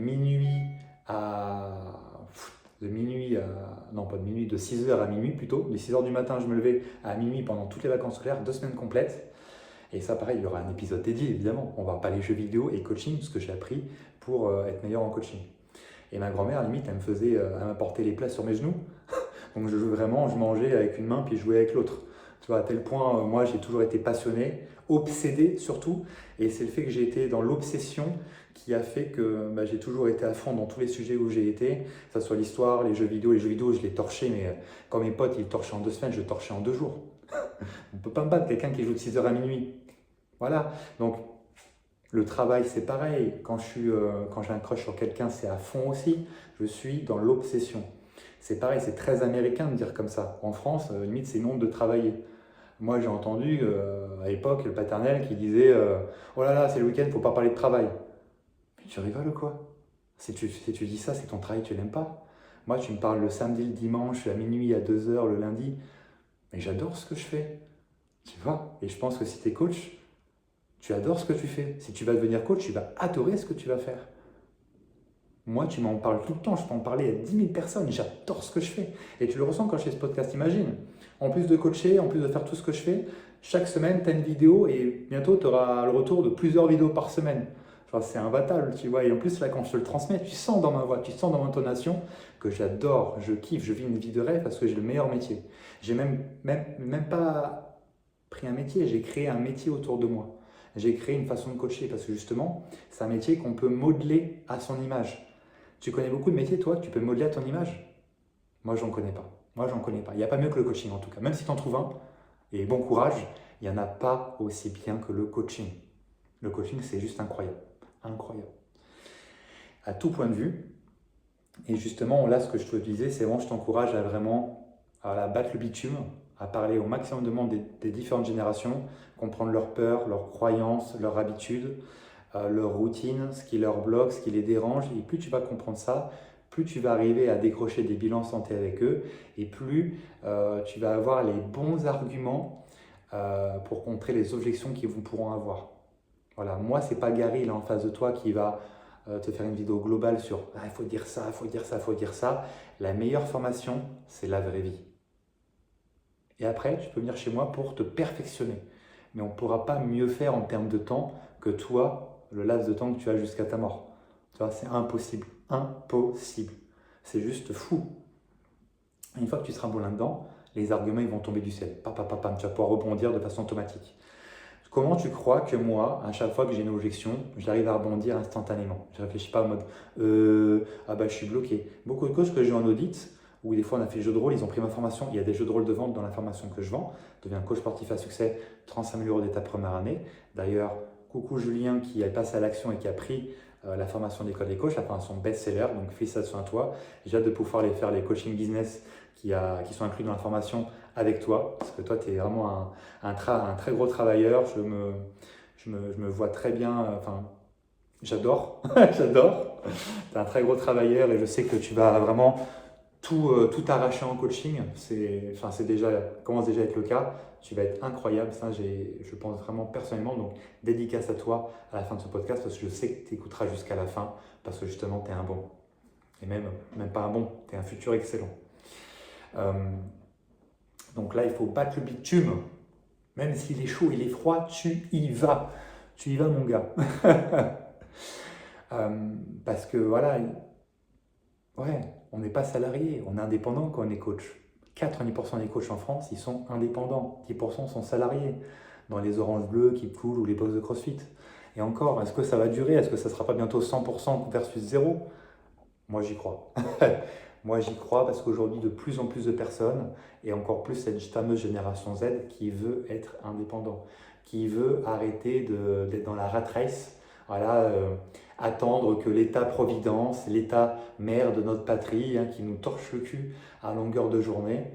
h à minuit plutôt. De 6 h du matin, je me levais à minuit pendant toutes les vacances scolaires, 2 semaines complètes. Et ça, pareil, il y aura un épisode dédié, évidemment. On va parler jeux vidéo et coaching, ce que j'ai appris pour être meilleur en coaching. Et ma grand-mère, limite, elle m'apportait les plats sur mes genoux. Donc je mangeais avec une main puis je jouais avec l'autre. Tu vois, à tel point, moi, j'ai toujours été passionné, obsédé surtout. Et c'est le fait que j'ai été dans l'obsession qui a fait que j'ai toujours été à fond dans tous les sujets où j'ai été, que ce soit l'histoire, les jeux vidéo. Les jeux vidéo, je les torchais, mais quand mes potes, ils torchaient en 2 semaines, je torchais en 2 jours. On ne peut pas me battre quelqu'un qui joue de 6 h à minuit. Voilà. Donc, le travail, c'est pareil. Quand j'ai un crush sur quelqu'un, c'est à fond aussi. Je suis dans l'obsession. C'est pareil, c'est très américain de dire comme ça. En France, limite, c'est une honte de travailler. Moi, j'ai entendu à l'époque le paternel qui disait oh là là, c'est le week-end, il ne faut pas parler de travail. Mais tu rigoles ou quoi? Si tu dis ça, c'est ton travail, tu l'aimes pas. Moi, tu me parles le samedi, le dimanche, à minuit, à 2 heures, le lundi. Mais j'adore ce que je fais. Tu vois? Et je pense que si tu es coach, tu adores ce que tu fais. Si tu vas devenir coach, tu vas adorer ce que tu vas faire. Moi, tu m'en parles tout le temps. Je peux en parler à 10 000 personnes. J'adore ce que je fais. Et tu le ressens quand je fais ce podcast. Imagine, en plus de coacher, en plus de faire tout ce que je fais, chaque semaine, tu as une vidéo et bientôt, tu auras le retour de plusieurs vidéos par semaine. Enfin, c'est imbattable, tu vois. Et en plus, là, quand je te le transmets, tu sens dans ma voix, tu sens dans mon intonation que j'adore, je kiffe, je vis une vie de rêve parce que j'ai le meilleur métier. J'ai même pas pris un métier, j'ai créé un métier autour de moi. J'ai créé une façon de coacher parce que justement, c'est un métier qu'on peut modeler à son image. Tu connais beaucoup de métiers, toi, que tu peux modeler à ton image? Moi, j'en connais pas. Moi, j'en connais pas. Il n'y a pas mieux que le coaching, en tout cas. Même si tu en trouves un, et bon courage, il n'y en a pas aussi bien que le coaching. Le coaching, c'est juste incroyable. Incroyable. À tout point de vue. Et justement, là, ce que je te disais, c'est vraiment, je t'encourage à vraiment battre le bitume, à parler au maximum de monde des différentes générations, comprendre leurs peurs, leurs croyances, leurs habitudes, leur routine, ce qui leur bloque, ce qui les dérange. Et plus tu vas comprendre ça, plus tu vas arriver à décrocher des bilans santé avec eux et plus tu vas avoir les bons arguments pour contrer les objections qu'ils pourront avoir. Voilà, moi, c'est pas Gary là en face de toi qui va te faire une vidéo globale sur il faut dire ça, il faut dire ça, il faut dire ça. La meilleure formation, c'est la vraie vie. Et après, tu peux venir chez moi pour te perfectionner. Mais on ne pourra pas mieux faire en termes de temps que toi, le laps de temps que tu as jusqu'à ta mort. Tu vois, c'est impossible. Impossible. C'est juste fou. Une fois que tu seras bon là-dedans, les arguments ils vont tomber du ciel. Pam, pam, pam, pam, tu vas pouvoir rebondir de façon automatique. Comment tu crois que moi, à chaque fois que j'ai une objection, j'arrive à rebondir instantanément? Je ne réfléchis pas en mode je suis bloqué. Beaucoup de coachs que j'ai en audit, où des fois on a fait jeu de rôle, ils ont pris ma formation. Il y a des jeux de rôle de vente dans la formation que je vends. Deviens coach sportif à succès, 35 000 € dès ta première année. D'ailleurs, coucou Julien qui est passé à l'action et qui a pris la formation d'école des coachs, la formation best-seller. Donc félicitations à toi. J'ai hâte de pouvoir faire les coaching business qui sont inclus dans la formation avec toi, parce que toi, tu es vraiment un très gros travailleur. Je me vois très bien, j'adore, j'adore. Tu es un très gros travailleur et je sais que tu vas vraiment tout arracher en coaching. Commence déjà à être le cas. Tu vas être incroyable, ça, je pense vraiment personnellement. Donc, dédicace à toi à la fin de ce podcast parce que je sais que tu écouteras jusqu'à la fin parce que justement, tu es un bon. Et même pas un bon, tu es un futur excellent. Donc là, il faut battre le bitume. Même s'il est chaud, il est froid, tu y vas. Tu y vas, mon gars. Parce que voilà, ouais, on n'est pas salarié, on est indépendant quand on est coach. 90% des coachs en France, ils sont indépendants. 10% sont salariés dans les oranges bleues qui coulent ou les box de CrossFit. Et encore, est-ce que ça va durer? Est-ce que ça ne sera pas bientôt 100% versus 0? Moi, j'y crois. Moi, j'y crois parce qu'aujourd'hui, de plus en plus de personnes, et encore plus cette fameuse génération Z qui veut être indépendant, qui veut arrêter d'être dans la rat race, voilà, attendre que l'État-providence, l'État-mère de notre patrie, qui nous torche le cul à longueur de journée,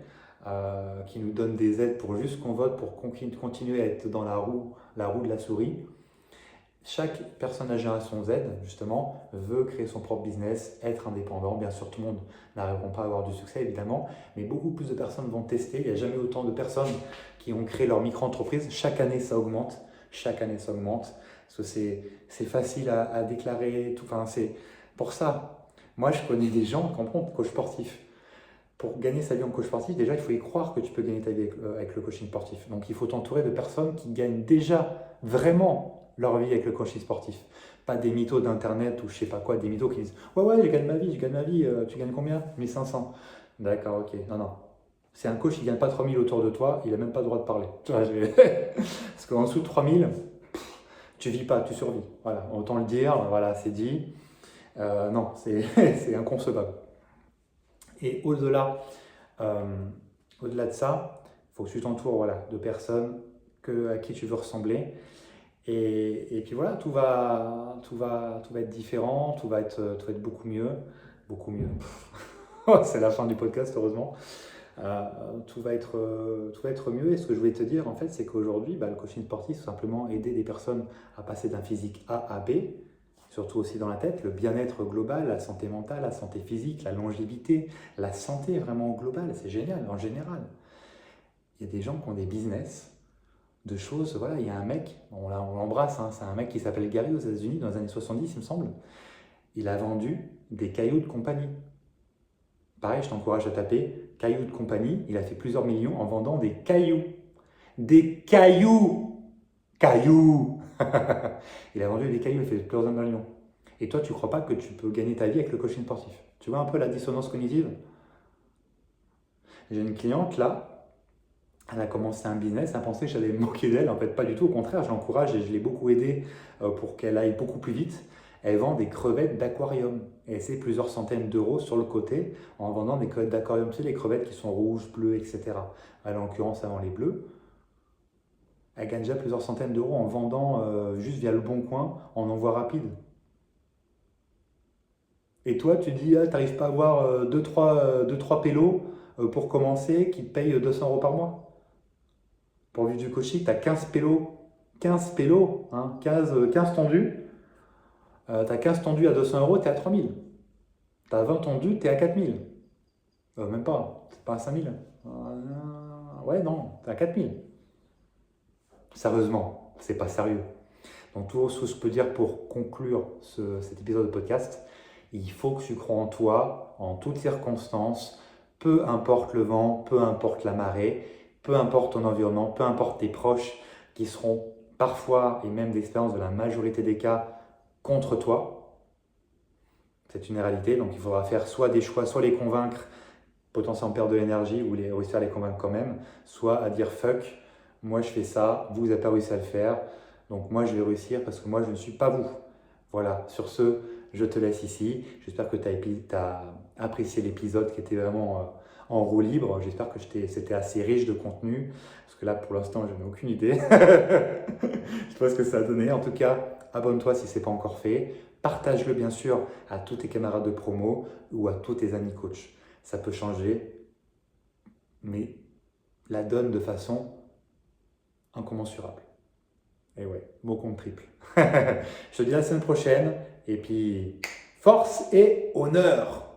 qui nous donne des aides pour juste qu'on vote, pour continuer à être dans la roue de la souris. Chaque personne de la génération Z, justement, veut créer son propre business, être indépendant. Bien sûr, tout le monde n'arriveront pas à avoir du succès, évidemment, mais beaucoup plus de personnes vont tester. Il n'y a jamais autant de personnes qui ont créé leur micro-entreprise. Chaque année, ça augmente. Chaque année, ça augmente. Parce que c'est facile à déclarer. Tout. Enfin, c'est pour ça. Moi, je connais des gens, comprends, coach sportif. Pour gagner sa vie en coach sportif, déjà, il faut y croire que tu peux gagner ta vie avec le coaching sportif. Donc, il faut t'entourer de personnes qui gagnent déjà vraiment leur vie avec le coaching sportif. Pas des mythos d'internet ou je sais pas quoi, des mythos qui disent ouais, je gagne ma vie, tu gagnes combien? 1500. D'accord, ok. Non. C'est un coach qui gagne pas 3000 autour de toi, il a même pas le droit de parler. Tu vois, parce qu'en dessous de 3000, tu vis pas, tu survis. Voilà, autant le dire, voilà, c'est dit. Non, c'est inconcevable. Et au-delà de ça, il faut que tu t'entoures de personnes à qui tu veux ressembler. Et puis voilà, tout va être différent, tout va être beaucoup mieux. Beaucoup mieux. C'est la fin du podcast, heureusement. Tout va être mieux. Et ce que je voulais te dire, en fait, c'est qu'aujourd'hui, le coaching sportif, c'est simplement aider des personnes à passer d'un physique A à B. surtout aussi dans la tête, le bien-être global, la santé mentale, la santé physique, la longévité, la santé vraiment globale, c'est génial en général. Il y a des gens qui ont des business de choses, voilà, il y a un mec, on l'embrasse, hein, c'est un mec qui s'appelle Gary aux États-Unis dans les années 70, il me semble. Il a vendu des cailloux de compagnie. Pareil, je t'encourage à taper cailloux de compagnie. Il a fait plusieurs millions en vendant des cailloux. Des cailloux! Cailloux! Il a vendu des cailloux, il a fait plusieurs millions. Et toi, tu ne crois pas que tu peux gagner ta vie avec le coaching sportif? Tu vois un peu la dissonance cognitive? J'ai une cliente là, elle a commencé un business, elle pensait que j'allais me moquer d'elle. En fait, pas du tout. Au contraire, je l'encourage et je l'ai beaucoup aidée pour qu'elle aille beaucoup plus vite. Elle vend des crevettes d'aquarium. Et c'est plusieurs centaines d'euros sur le côté en vendant des crevettes d'aquarium. Tu sais, les crevettes qui sont rouges, bleues, etc. Elle, en l'occurrence, elle vend les bleus. Elle gagne déjà plusieurs centaines d'euros en vendant juste via le Bon Coin en envoi rapide. Et toi, tu dis, ah, tu n'arrives pas à avoir 2-3 pélos pour commencer qui te payent 200 € par mois. Pour vivre du coaching, tu as 15 pélos. 15 pélos, hein, 15 tendus. Tu as 15 tendus à 200 €, tu es à 3000. Tu as 20 tendus, tu es à 4000. Même pas, c'est pas à 5000. Ouais, non, tu es à 4000. Sérieusement, c'est pas sérieux. Donc tout ce que je peux dire pour conclure cet épisode de podcast, il faut que tu crois en toi, en toutes circonstances, peu importe le vent, peu importe la marée, peu importe ton environnement, peu importe tes proches qui seront parfois, et même d'expérience de la majorité des cas, contre toi. C'est une réalité, donc il faudra faire soit des choix, soit les convaincre, potentiellement perdre de l'énergie, ou réussir à les convaincre quand même, soit à dire fuck, moi je fais ça, vous n'avez pas réussi à le faire, donc moi je vais réussir parce que moi je ne suis pas vous. Voilà, sur ce, je te laisse ici. J'espère que tu as apprécié l'épisode qui était vraiment en roue libre. J'espère que c'était assez riche de contenu, parce que là pour l'instant je n'ai aucune idée. Je sais pas ce que ça a donné. En tout cas, abonne-toi si ce n'est pas encore fait. Partage-le bien sûr à tous tes camarades de promo ou à tous tes amis coachs. Ça peut changer, mais la donne de façon incommensurable. Et ouais, mot compte triple. Je te dis à la semaine prochaine, et puis force et honneur!